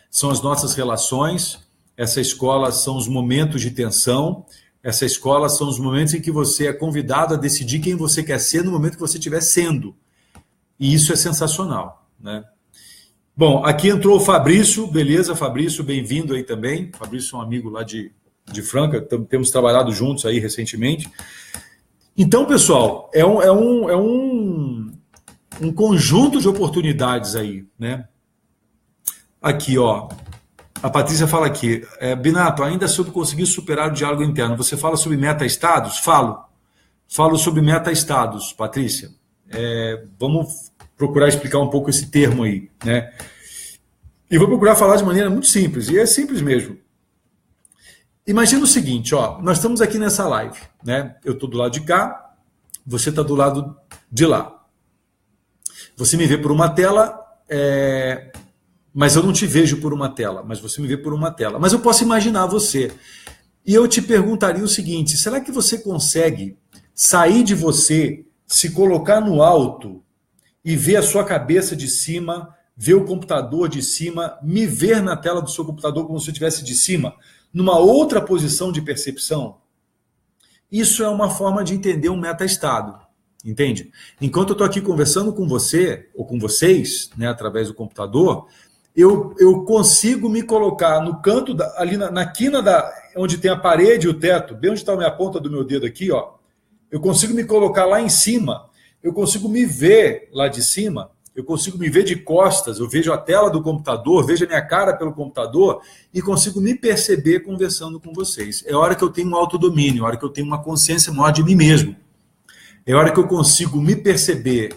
são as nossas relações, essa escola são os momentos de tensão, essa escola são os momentos em que você é convidado a decidir quem você quer ser no momento que você estiver sendo. E isso é sensacional, né? Bom, aqui entrou o Fabrício, beleza, Fabrício, bem-vindo aí também. Fabrício é um amigo lá de Franca, temos trabalhado juntos aí recentemente. Então, pessoal, é um conjunto de oportunidades aí, né? Aqui, ó, a Patrícia fala aqui, Binato, ainda sobre conseguir superar o diálogo interno, você fala sobre meta-estados? Falo sobre meta-estados, Patrícia. Vamos procurar explicar um pouco esse termo aí, né? E vou procurar falar de maneira muito simples, e é simples mesmo. Imagina o seguinte, ó, nós estamos aqui nessa live, né? Eu estou do lado de cá, você está do lado de lá. Você me vê por uma tela, mas eu não te vejo por uma tela, mas você me vê por uma tela. Mas eu posso imaginar você. E eu te perguntaria o seguinte, será que você consegue sair de você, se colocar no alto e ver a sua cabeça de cima, ver o computador de cima, me ver na tela do seu computador como se eu estivesse de cima, numa outra posição de percepção? Isso é uma forma de entender um meta-estado, entende? Enquanto eu estou aqui conversando com você, ou com vocês, né, através do computador, eu consigo me colocar no canto, ali na quina onde tem a parede e o teto, bem onde está a minha ponta do meu dedo aqui, ó, eu consigo me colocar lá em cima, eu consigo me ver lá de cima, eu consigo me ver de costas, eu vejo a tela do computador, vejo a minha cara pelo computador e consigo me perceber conversando com vocês. É hora que eu tenho um autodomínio, é hora que eu tenho uma consciência maior de mim mesmo. É hora que eu consigo me perceber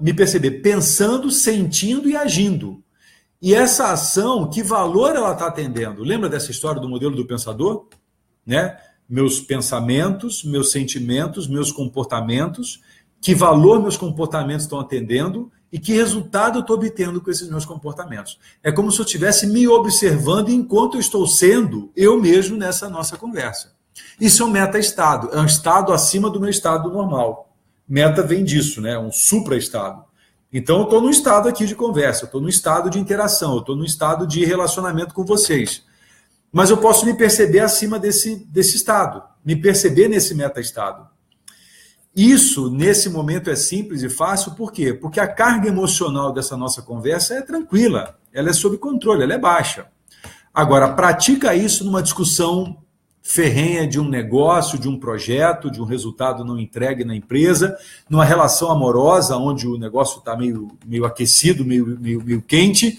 me perceber pensando, sentindo e agindo. E essa ação, que valor ela está atendendo? Lembra dessa história do modelo do pensador? Né? Meus pensamentos, meus sentimentos, meus comportamentos, que valor meus comportamentos estão atendendo e que resultado eu estou obtendo com esses meus comportamentos. É como se eu estivesse me observando enquanto eu estou sendo eu mesmo nessa nossa conversa. Isso é um meta-estado, é um estado acima do meu estado normal. Meta vem disso, né? Um supra-estado. Então eu estou num estado aqui de conversa, eu estou num estado de interação, eu estou num estado de relacionamento com vocês. Mas eu posso me perceber acima desse estado, me perceber nesse meta-estado. Isso, nesse momento, é simples e fácil, por quê? Porque a carga emocional dessa nossa conversa é tranquila, ela é sob controle, ela é baixa. Agora, pratica isso numa discussão ferrenha de um negócio, de um projeto, de um resultado não entregue na empresa, numa relação amorosa, onde o negócio está meio aquecido, meio quente.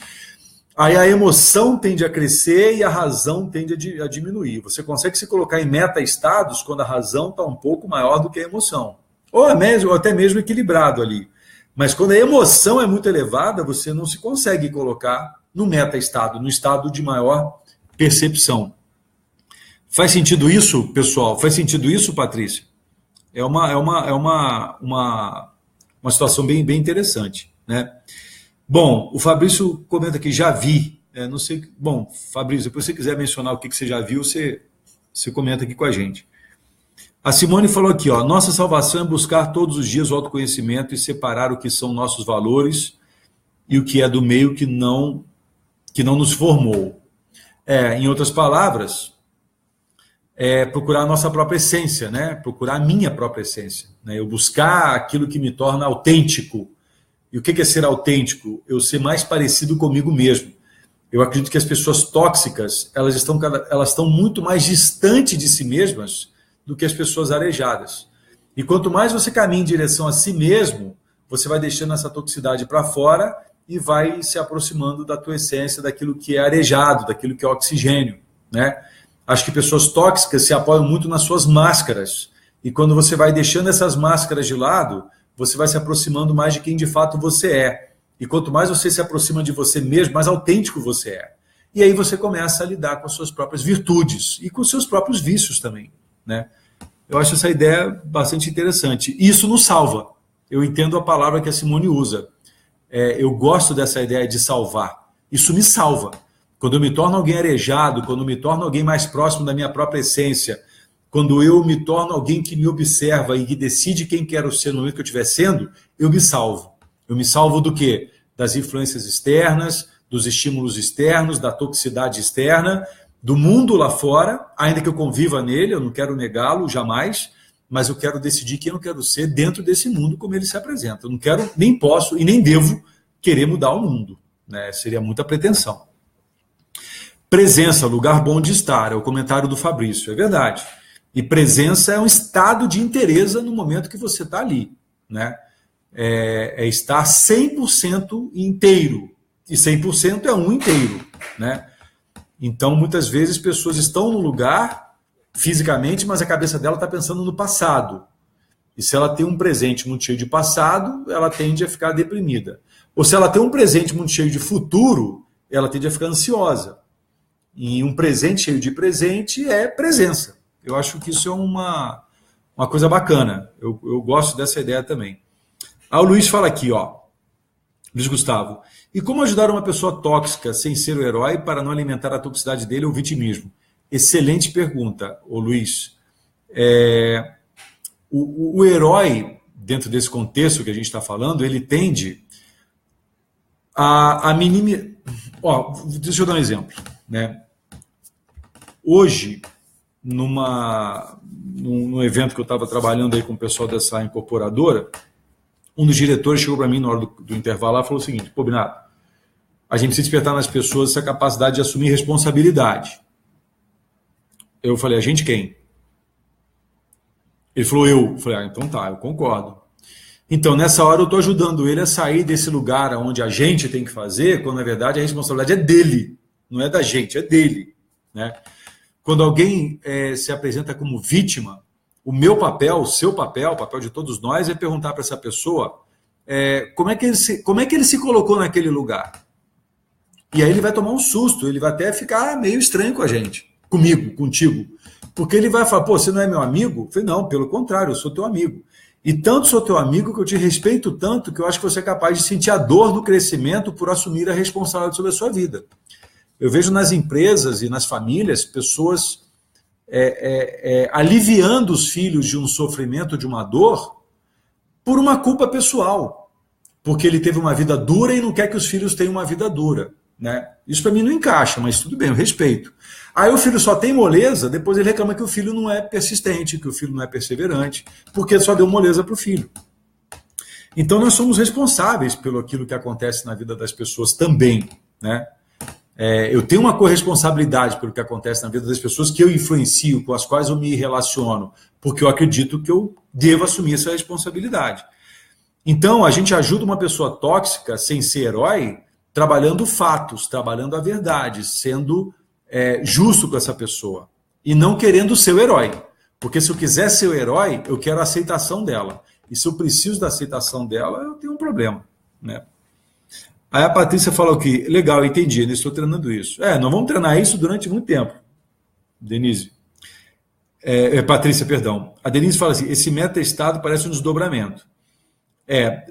Aí a emoção tende a crescer e a razão tende a diminuir. Você consegue se colocar em meta-estados quando a razão está um pouco maior do que a emoção. Ou até mesmo equilibrado ali. Mas quando a emoção é muito elevada, você não se consegue colocar no meta-estado, no estado de maior percepção. Faz sentido isso, pessoal? Faz sentido isso, Patrícia? É uma situação bem interessante, né? Bom, o Fabrício comenta aqui, já vi. Não sei. Bom, Fabrício, depois se você quiser mencionar o que você já viu, você comenta aqui com a gente. A Simone falou aqui, ó, nossa salvação é buscar todos os dias o autoconhecimento e separar o que são nossos valores e o que é do meio que não nos formou. Em outras palavras, procurar a nossa própria essência, né? Procurar a minha própria essência. Né? Eu buscar aquilo que me torna autêntico. E o que é ser autêntico? Eu ser mais parecido comigo mesmo. Eu acredito que as pessoas tóxicas, elas estão muito mais distantes de si mesmas do que as pessoas arejadas. E quanto mais você caminha em direção a si mesmo, você vai deixando essa toxicidade para fora e vai se aproximando da tua essência, daquilo que é arejado, daquilo que é oxigênio, né? Acho que pessoas tóxicas se apoiam muito nas suas máscaras. E quando você vai deixando essas máscaras de lado, você vai se aproximando mais de quem de fato você é. E quanto mais você se aproxima de você mesmo, mais autêntico você é. E aí você começa a lidar com as suas próprias virtudes e com os seus próprios vícios também, né? Eu acho essa ideia bastante interessante. Isso nos salva. Eu entendo a palavra que a Simone usa. Eu gosto dessa ideia de salvar. Isso me salva. Quando eu me torno alguém arejado, quando eu me torno alguém mais próximo da minha própria essência, quando eu me torno alguém que me observa e que decide quem quero ser no momento que eu estiver sendo, eu me salvo. Eu me salvo do quê? Das influências externas, dos estímulos externos, da toxicidade externa, do mundo lá fora, ainda que eu conviva nele, eu não quero negá-lo jamais, mas eu quero decidir quem eu quero ser dentro desse mundo como ele se apresenta. Eu não quero, nem posso e nem devo querer mudar o mundo, né? Seria muita pretensão. Presença, lugar bom de estar, é o comentário do Fabrício, é verdade. E presença é um estado de inteireza no momento que você está ali, né? É estar 100% inteiro, e 100% é um inteiro, né? Então, muitas vezes, pessoas estão no lugar fisicamente, mas a cabeça dela está pensando no passado. E se ela tem um presente muito cheio de passado, ela tende a ficar deprimida. Ou se ela tem um presente muito cheio de futuro, ela tende a ficar ansiosa. E um presente cheio de presente é presença. Eu acho que isso é uma coisa bacana. Eu gosto dessa ideia também. O Luiz fala aqui, ó. Luiz Gustavo. E como ajudar uma pessoa tóxica sem ser o herói para não alimentar a toxicidade dele ou o vitimismo? Excelente pergunta, ô Luiz. O herói, dentro desse contexto que a gente está falando, ele tende a minimizar... Deixa eu dar um exemplo, né? Hoje, num evento que eu estava trabalhando aí com o pessoal dessa incorporadora, um dos diretores chegou para mim na hora do intervalo lá e falou o seguinte: pô, Binato, a gente precisa despertar nas pessoas essa capacidade de assumir responsabilidade. Eu falei, a gente quem? Ele falou, eu. Eu falei, então tá, eu concordo. Então, nessa hora eu estou ajudando ele a sair desse lugar onde a gente tem que fazer, quando na verdade a responsabilidade é dele, não é da gente, é dele, né? Quando alguém se apresenta como vítima, o meu papel, o seu papel, o papel de todos nós é perguntar para essa pessoa como é que ele se colocou naquele lugar. E aí ele vai tomar um susto, ele vai até ficar meio estranho com a gente, comigo, contigo. Porque ele vai falar, pô, você não é meu amigo? Eu falei, não, pelo contrário, eu sou teu amigo. E tanto sou teu amigo que eu te respeito tanto que eu acho que você é capaz de sentir a dor do crescimento por assumir a responsabilidade sobre a sua vida. Eu vejo nas empresas e nas famílias pessoas aliviando os filhos de um sofrimento, de uma dor, por uma culpa pessoal. Porque ele teve uma vida dura e não quer que os filhos tenham uma vida dura, né? Isso para mim não encaixa, mas tudo bem, eu respeito. Aí o filho só tem moleza, depois ele reclama que o filho não é persistente, que o filho não é perseverante, porque só deu moleza para o filho. Então nós somos responsáveis pelo aquilo que acontece na vida das pessoas também, né? Eu tenho uma corresponsabilidade pelo que acontece na vida das pessoas que eu influencio, com as quais eu me relaciono, porque eu acredito que eu devo assumir essa responsabilidade. Então, a gente ajuda uma pessoa tóxica, sem ser herói, trabalhando fatos, trabalhando a verdade, sendo justo com essa pessoa. E não querendo ser o herói. Porque se eu quiser ser o herói, eu quero a aceitação dela. E se eu preciso da aceitação dela, eu tenho um problema, né? Aí a Patrícia falou aqui, legal, entendi, eu estou treinando isso. Nós vamos treinar isso durante muito tempo, Denise. Patrícia, perdão. A Denise fala assim, esse meta-estado parece um desdobramento.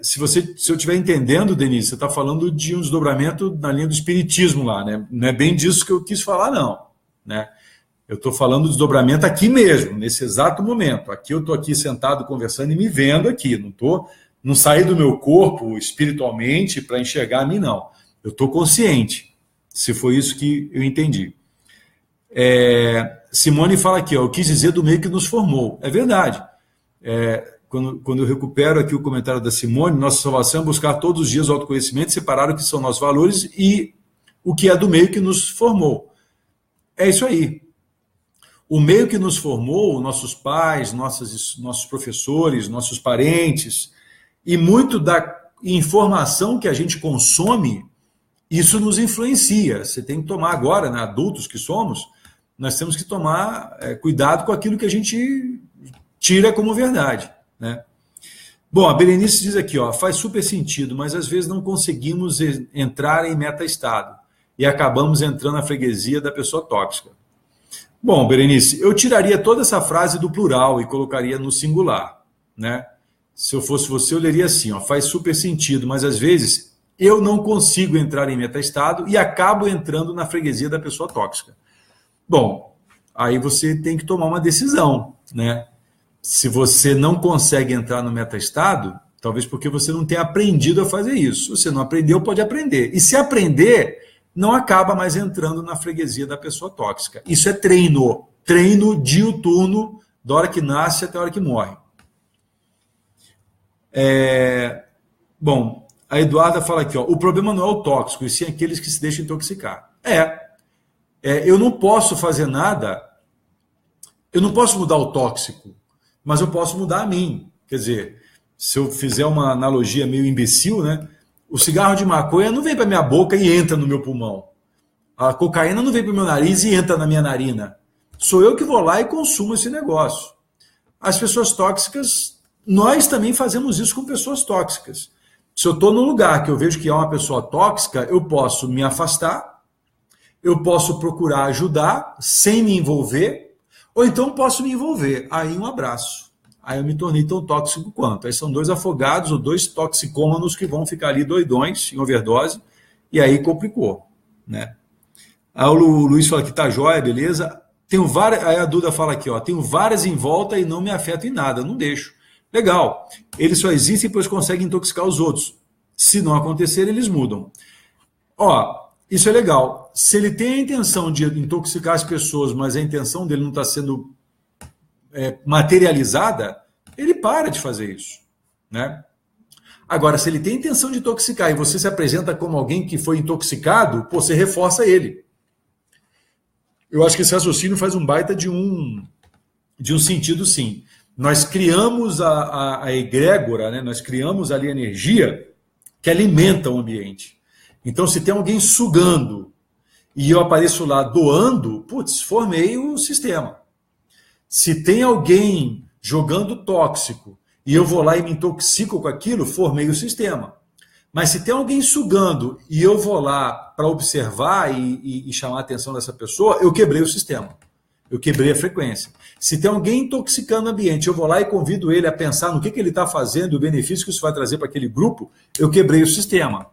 Se eu estiver entendendo, Denise, você está falando de um desdobramento na linha do espiritismo lá, né? Não é bem disso que eu quis falar, não, né? Eu estou falando do desdobramento aqui mesmo, nesse exato momento. Aqui eu estou aqui sentado conversando e me vendo aqui, não saí do meu corpo espiritualmente para enxergar a mim, não. Eu estou consciente, se foi isso que eu entendi. Simone fala aqui, eu quis dizer do meio que nos formou. É verdade. Quando eu recupero aqui o comentário da Simone, nossa salvação é buscar todos os dias o autoconhecimento, separar o que são nossos valores e o que é do meio que nos formou. É isso aí. O meio que nos formou, nossos pais, nossos professores, nossos parentes, e muito da informação que a gente consome, isso nos influencia. Você tem que tomar agora, né, adultos que somos, nós temos que tomar cuidado com aquilo que a gente tira como verdade, né? Bom, a Berenice diz aqui, ó, faz super sentido, mas às vezes não conseguimos entrar em meta-estado e acabamos entrando na freguesia da pessoa tóxica. Bom, Berenice, eu tiraria toda essa frase do plural e colocaria no singular, né? Se eu fosse você, eu leria assim, ó, faz super sentido, mas às vezes eu não consigo entrar em meta-estado e acabo entrando na freguesia da pessoa tóxica. Bom, aí você tem que tomar uma decisão, né? Se você não consegue entrar no meta-estado, talvez porque você não tenha aprendido a fazer isso. Se você não aprendeu, pode aprender. E se aprender, não acaba mais entrando na freguesia da pessoa tóxica. Isso é treino. Treino diuturno, da hora que nasce até a hora que morre. Bom, a Eduarda fala aqui, ó, o problema não é o tóxico, e sim aqueles que se deixam intoxicar. Eu não posso fazer nada, eu não posso mudar o tóxico, mas eu posso mudar a mim. Quer dizer, se eu fizer uma analogia meio imbecil, né? O cigarro de maconha não vem para minha boca e entra no meu pulmão. A cocaína não vem para o meu nariz e entra na minha narina. Sou eu que vou lá e consumo esse negócio. As pessoas tóxicas, nós também fazemos isso com pessoas tóxicas. Se eu estou num lugar que eu vejo que é uma pessoa tóxica, eu posso me afastar, eu posso procurar ajudar sem me envolver, ou então posso me envolver. Aí um abraço. Aí eu me tornei tão tóxico quanto. Aí são 2 afogados ou 2 toxicômanos que vão ficar ali doidões, em overdose, e aí complicou, né? Aí o Luiz fala que tá jóia, beleza. Tenho várias, aí a Duda fala aqui, ó, tenho várias em volta e não me afeto em nada, não deixo. Legal. Eles só existem pois conseguem intoxicar os outros. Se não acontecer, eles mudam. Ó, isso é legal. Se ele tem a intenção de intoxicar as pessoas, mas a intenção dele não está sendo materializada, ele para de fazer isso, né? Agora, se ele tem a intenção de intoxicar e você se apresenta como alguém que foi intoxicado, pô, você reforça ele. Eu acho que esse raciocínio faz um baita de um sentido, sim. Nós criamos a egrégora, né? Nós criamos ali a energia que alimenta o ambiente. Então, se tem alguém sugando e eu apareço lá doando, putz, formei o sistema. Se tem alguém jogando tóxico e eu vou lá e me intoxico com aquilo, formei o sistema. Mas se tem alguém sugando e eu vou lá para observar e chamar a atenção dessa pessoa, eu quebrei o sistema. Eu quebrei a frequência. Se tem alguém intoxicando o ambiente, eu vou lá e convido ele a pensar no que ele está fazendo, o benefício que isso vai trazer para aquele grupo, eu quebrei o sistema.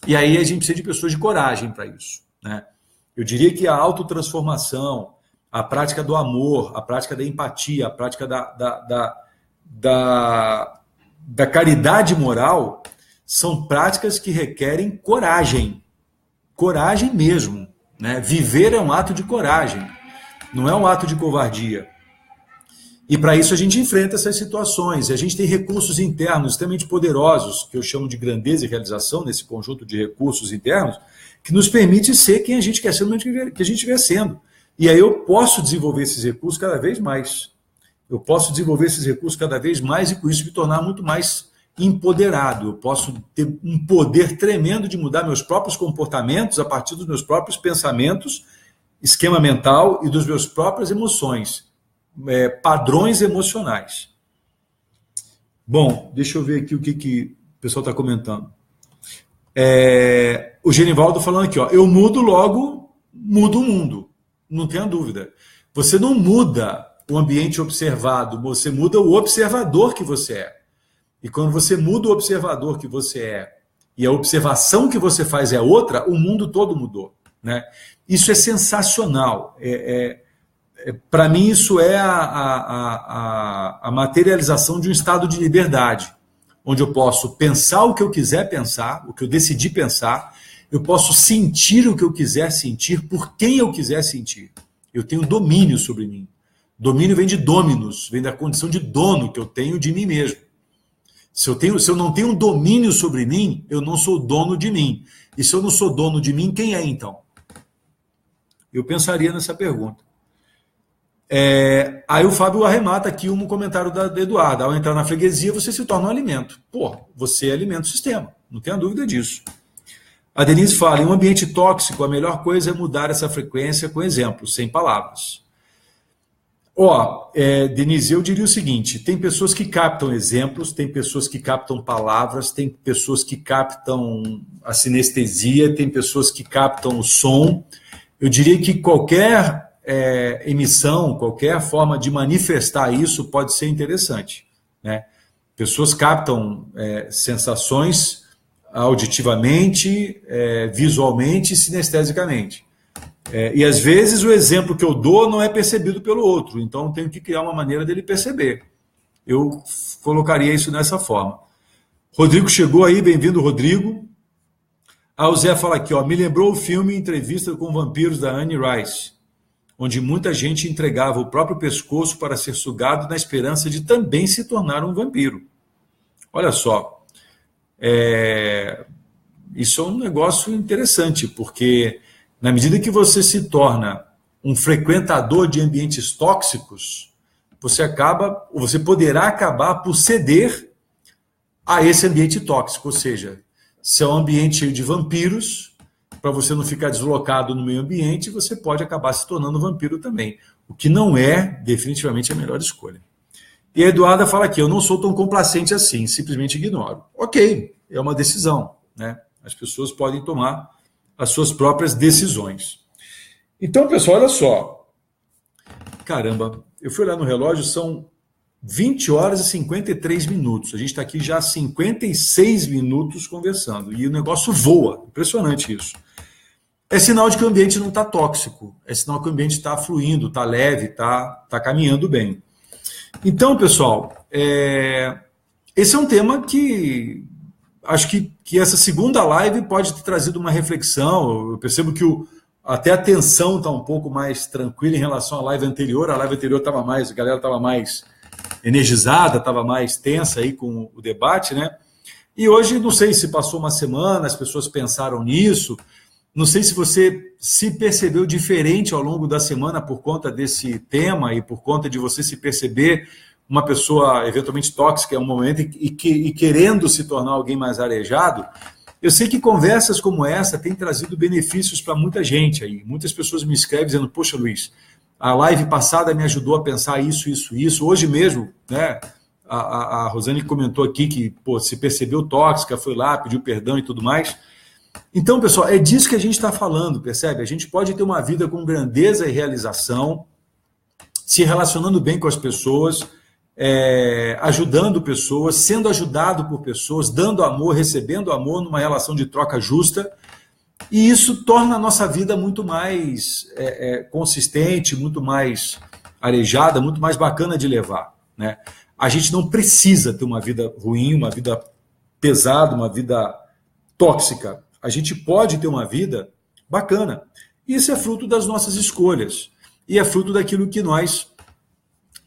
E aí a gente precisa de pessoas de coragem para isso, né? Eu diria que a autotransformação, a prática do amor, a prática da empatia, a prática da caridade moral são práticas que requerem coragem. Coragem mesmo, né? Viver é um ato de coragem, não é um ato de covardia. E para isso a gente enfrenta essas situações. E a gente tem recursos internos extremamente poderosos, que eu chamo de grandeza e realização, nesse conjunto de recursos internos, que nos permite ser quem a gente quer ser no momento que a gente estiver sendo. E aí eu posso desenvolver esses recursos cada vez mais. Eu posso desenvolver esses recursos cada vez mais e com isso me tornar muito mais empoderado. Eu posso ter um poder tremendo de mudar meus próprios comportamentos a partir dos meus próprios pensamentos, esquema mental e das minhas próprias emoções. Padrões emocionais. Bom, deixa eu ver aqui o que o pessoal está comentando. O Genivaldo falando aqui, ó, eu mudo, logo mudo o mundo. Não tenha dúvida. Você não muda o ambiente observado, você muda o observador que você é. E quando você muda o observador que você é e a observação que você faz é outra, o mundo todo mudou, né? Isso é sensacional. Para mim, isso é a materialização de um estado de liberdade, onde eu posso pensar o que eu quiser pensar, o que eu decidi pensar, eu posso sentir o que eu quiser sentir, por quem eu quiser sentir. Eu tenho domínio sobre mim. Domínio vem de dominus, vem da condição de dono que eu tenho de mim mesmo. Se eu não tenho um domínio sobre mim, eu não sou dono de mim. E se eu não sou dono de mim, quem é então? Eu pensaria nessa pergunta. Aí o Fábio arremata aqui um comentário da Eduarda. Ao entrar na freguesia, você se torna um alimento. Pô, você alimenta o sistema, não tenha dúvida disso. A Denise fala, em um ambiente tóxico, a melhor coisa é mudar essa frequência com exemplos, sem palavras. Denise, eu diria o seguinte, tem pessoas que captam exemplos, tem pessoas que captam palavras, tem pessoas que captam a sinestesia, tem pessoas que captam o som. Eu diria que qualquer emissão, qualquer forma de manifestar isso pode ser interessante, né? Pessoas captam sensações auditivamente, visualmente e sinestesicamente. E às vezes o exemplo que eu dou não é percebido pelo outro, então eu tenho que criar uma maneira dele perceber. Eu colocaria isso dessa forma. Rodrigo chegou aí, bem-vindo, Rodrigo. O Zé fala aqui, me lembrou o filme Entrevista com Vampiros, da Anne Rice, onde muita gente entregava o próprio pescoço para ser sugado na esperança de também se tornar um vampiro. Olha só, isso é um negócio interessante, porque na medida que você se torna um frequentador de ambientes tóxicos, você poderá acabar por ceder a esse ambiente tóxico, ou seja, se é um ambiente cheio de vampiros, para você não ficar deslocado no meio ambiente, você pode acabar se tornando vampiro também, o que não é definitivamente a melhor escolha. E a Eduarda fala aqui, eu não sou tão complacente assim, simplesmente ignoro. Ok, é uma decisão, né? As pessoas podem tomar as suas próprias decisões. Então, pessoal, olha só. Caramba, eu fui olhar no relógio, são 20 horas e 53 minutos. A gente está aqui já há 56 minutos conversando. E o negócio voa. Impressionante isso. É sinal de que o ambiente não está tóxico. É sinal que o ambiente está fluindo, está leve, está caminhando bem. Então, pessoal, esse é um tema que acho que essa segunda live pode ter trazido uma reflexão. Eu percebo que até a tensão está um pouco mais tranquila em relação à live anterior. A live anterior estava mais, a galera estava mais energizada, estava mais tensa aí com o debate, né? E hoje, não sei se passou uma semana, as pessoas pensaram nisso, não sei se você se percebeu diferente ao longo da semana por conta desse tema e por conta de você se perceber uma pessoa eventualmente tóxica em um momento e querendo se tornar alguém mais arejado. Eu sei que conversas como essa têm trazido benefícios para muita gente aí. Muitas pessoas me escrevem dizendo, poxa, Luiz, a live passada me ajudou a pensar isso. Hoje mesmo, né? A Rosane comentou aqui que se percebeu tóxica, foi lá, pediu perdão e tudo mais. Então, pessoal, é disso que a gente está falando, percebe? A gente pode ter uma vida com grandeza e realização, se relacionando bem com as pessoas, ajudando pessoas, sendo ajudado por pessoas, dando amor, recebendo amor numa relação de troca justa. E isso torna a nossa vida muito mais consistente, muito mais arejada, muito mais bacana de levar, né? A gente não precisa ter uma vida ruim, uma vida pesada, uma vida tóxica. A gente pode ter uma vida bacana. Isso é fruto das nossas escolhas. E é fruto daquilo que nós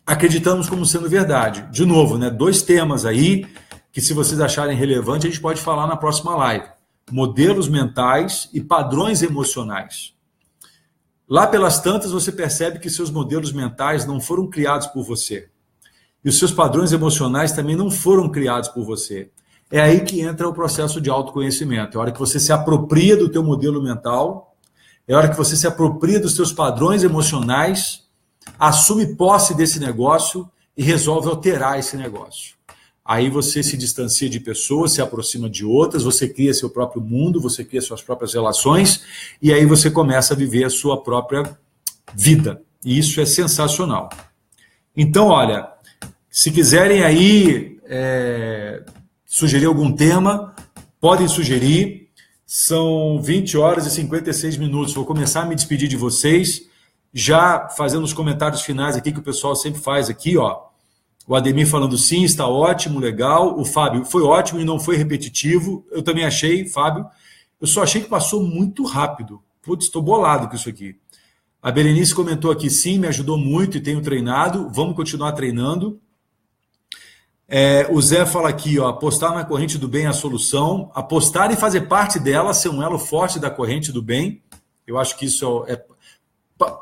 acreditamos como sendo verdade. De novo, né? 2 temas aí que, se vocês acharem relevante, a gente pode falar na próxima live. Modelos mentais e padrões emocionais. Lá pelas tantas, você percebe que seus modelos mentais não foram criados por você. E os seus padrões emocionais também não foram criados por você. É aí que entra o processo de autoconhecimento. É a hora que você se apropria do teu modelo mental, é a hora que você se apropria dos seus padrões emocionais, assume posse desse negócio e resolve alterar esse negócio. Aí você se distancia de pessoas, se aproxima de outras, você cria seu próprio mundo, você cria suas próprias relações, e aí você começa a viver a sua própria vida. E isso é sensacional. Então, olha, se quiserem aí sugerir algum tema, podem sugerir. São 20 horas e 56 minutos. Vou começar a me despedir de vocês, já fazendo os comentários finais aqui que o pessoal sempre faz aqui, ó. O Ademir falando sim, está ótimo, legal. O Fábio, foi ótimo e não foi repetitivo. Eu também achei, Fábio. Eu só achei que passou muito rápido. Putz, estou bolado com isso aqui. A Berenice comentou aqui, sim, me ajudou muito e tenho treinado. Vamos continuar treinando. O Zé fala aqui, ó, apostar na corrente do bem é a solução. Apostar e fazer parte dela, ser um elo forte da corrente do bem. Eu acho que isso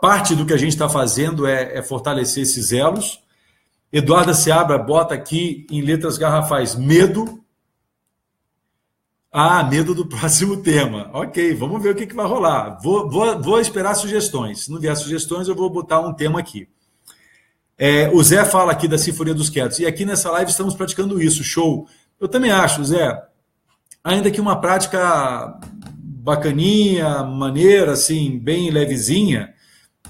parte do que a gente está fazendo é fortalecer esses elos. Eduarda Seabra bota aqui em letras garrafais, medo. Ah, medo do próximo tema. Ok, vamos ver o que vai rolar. Vou esperar sugestões. Se não vier sugestões, eu vou botar um tema aqui. O Zé fala aqui da Sinfonia dos Quietos. E aqui nessa live estamos praticando isso. Show. Eu também acho, Zé. Ainda que uma prática bacaninha, maneira, assim, bem levezinha,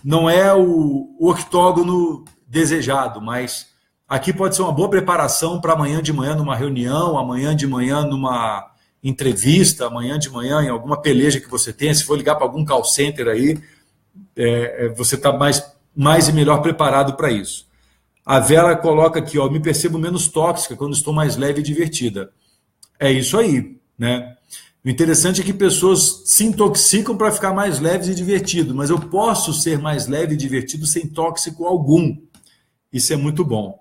não é o octógono desejado, mas aqui pode ser uma boa preparação para amanhã de manhã numa reunião, amanhã de manhã numa entrevista, amanhã de manhã em alguma peleja que você tenha, se for ligar para algum call center aí, você está mais e melhor preparado para isso. A Vera coloca aqui, ó, me percebo menos tóxica quando estou mais leve e divertida. É isso aí, né? O interessante é que pessoas se intoxicam para ficar mais leves e divertido, mas eu posso ser mais leve e divertido sem tóxico algum. Isso é muito bom.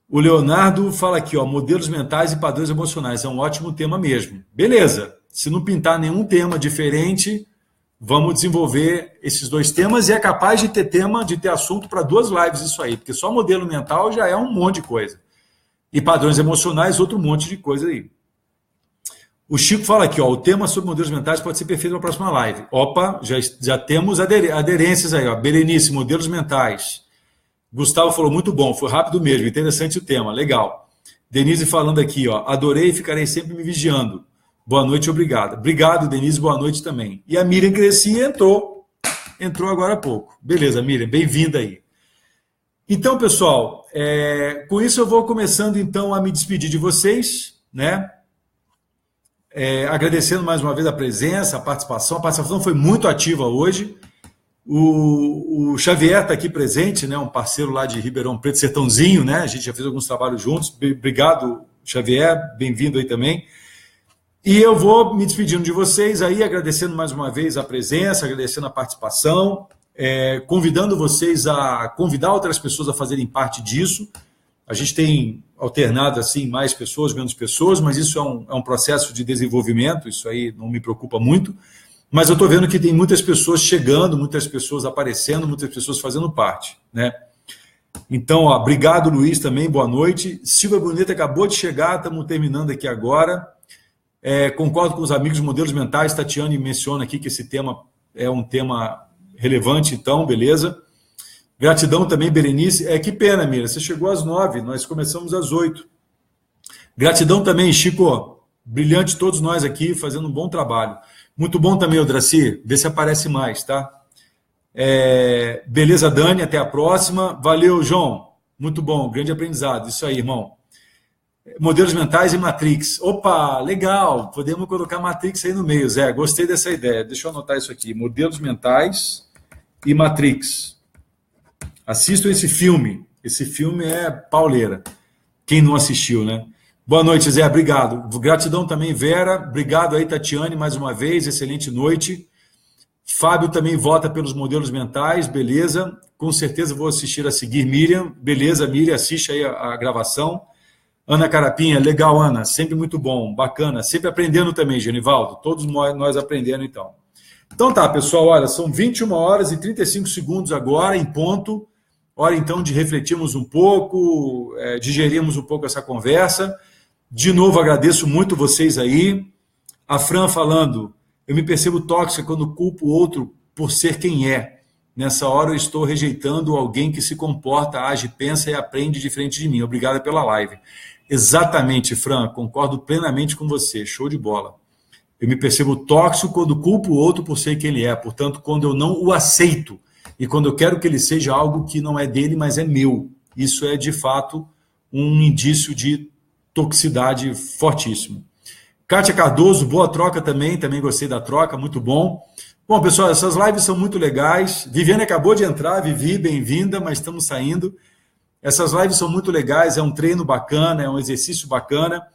O Leonardo fala aqui, ó, modelos mentais e padrões emocionais. É um ótimo tema mesmo. Beleza. Se não pintar nenhum tema diferente, vamos desenvolver esses dois temas e é capaz de ter assunto para 2 lives isso aí, porque só modelo mental já é um monte de coisa. E padrões emocionais, outro monte de coisa aí. O Chico fala aqui, ó, o tema sobre modelos mentais pode ser perfeito para a próxima live. Opa, já temos aderências aí, ó. Berenice, modelos mentais. Gustavo falou, muito bom, foi rápido mesmo, interessante o tema, legal. Denise falando aqui, ó, adorei e ficarei sempre me vigiando. Boa noite, obrigado. Obrigado, Denise, boa noite também. E a Miriam Crescia entrou agora há pouco. Beleza, Miriam, bem-vinda aí. Então, pessoal, com isso eu vou começando então a me despedir de vocês, né? Agradecendo mais uma vez a presença, a participação foi muito ativa hoje. O Xavier está aqui presente, né? Um parceiro lá de Ribeirão Preto, Sertãozinho, né? A gente já fez alguns trabalhos juntos. Obrigado, Xavier, bem-vindo aí também. E eu vou me despedindo de vocês aí, agradecendo mais uma vez a presença, agradecendo a participação, convidando vocês a convidar outras pessoas a fazerem parte disso. A gente tem alternado assim mais pessoas, menos pessoas, mas isso é um processo de desenvolvimento, isso aí não me preocupa muito. Mas eu estou vendo que tem muitas pessoas chegando, muitas pessoas aparecendo, muitas pessoas fazendo parte, né? Então, ó, obrigado, Luiz, também, boa noite. Silvia Bonita acabou de chegar, estamos terminando aqui agora. Concordo com os amigos de modelos mentais, Tatiane menciona aqui que esse tema é um tema relevante, então, beleza. Gratidão também, Berenice. Que pena, Mira, você chegou às 9, nós começamos às 8. Gratidão também, Chico, brilhante todos nós aqui, fazendo um bom trabalho. Muito bom também, Odraci, vê se aparece mais, tá? Beleza, Dani, até a próxima. Valeu, João, muito bom, grande aprendizado, isso aí, irmão. Modelos mentais e Matrix. Opa, legal, podemos colocar Matrix aí no meio, Zé, gostei dessa ideia. Deixa eu anotar isso aqui, modelos mentais e Matrix. Assistam esse filme é pauleira. Quem não assistiu, né? Boa noite, Zé, obrigado. Gratidão também, Vera. Obrigado aí, Tatiane, mais uma vez. Excelente noite. Fábio também vota pelos modelos mentais, beleza. Com certeza vou assistir a seguir. Miriam, beleza, Miriam, assiste aí a gravação. Ana Carapinha, legal, Ana, sempre muito bom, bacana. Sempre aprendendo também, Genivaldo. Todos nós aprendendo, então. Então tá, pessoal, olha, são 21 horas e 35 segundos agora, em ponto. Hora, então, de refletirmos um pouco, digerirmos um pouco essa conversa. De novo, agradeço muito vocês aí. A Fran falando, eu me percebo tóxica quando culpo o outro por ser quem é. Nessa hora eu estou rejeitando alguém que se comporta, age, pensa e aprende diferente de mim. Obrigada pela live. Exatamente, Fran, concordo plenamente com você. Show de bola. Eu me percebo tóxico quando culpo o outro por ser quem ele é. Portanto, quando eu não o aceito e quando eu quero que ele seja algo que não é dele, mas é meu. Isso é, de fato, um indício de toxicidade fortíssimo. Kátia Cardoso, boa troca também gostei da troca, muito bom. Bom, pessoal, essas lives são muito legais. Viviane acabou de entrar, Vivi, bem-vinda, mas estamos saindo. Essas lives são muito legais, é um treino bacana, é um exercício bacana.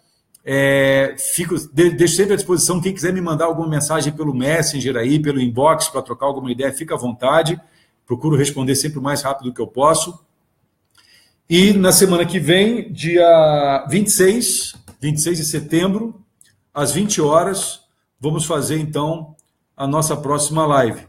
Deixo sempre à disposição, quem quiser me mandar alguma mensagem pelo Messenger aí, pelo inbox, para trocar alguma ideia, fica à vontade. Procuro responder sempre o mais rápido que eu posso. E na semana que vem, dia 26 de setembro, às 20 horas, vamos fazer, então, a nossa próxima live.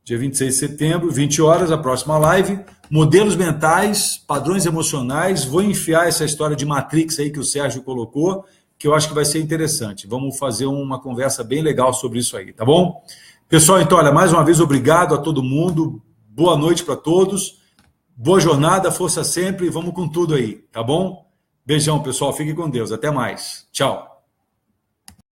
Dia 26 de setembro, 20 horas, a próxima live. Modelos mentais, padrões emocionais. Vou enfiar essa história de Matrix aí que o Sérgio colocou. que eu acho que vai ser interessante. Vamos fazer uma conversa bem legal sobre isso aí, tá bom? Pessoal, então, olha, mais uma vez, obrigado a todo mundo. Boa noite para todos. Boa jornada, força sempre. Vamos com tudo aí, tá bom? Beijão, pessoal. Fiquem com Deus. Até mais. Tchau.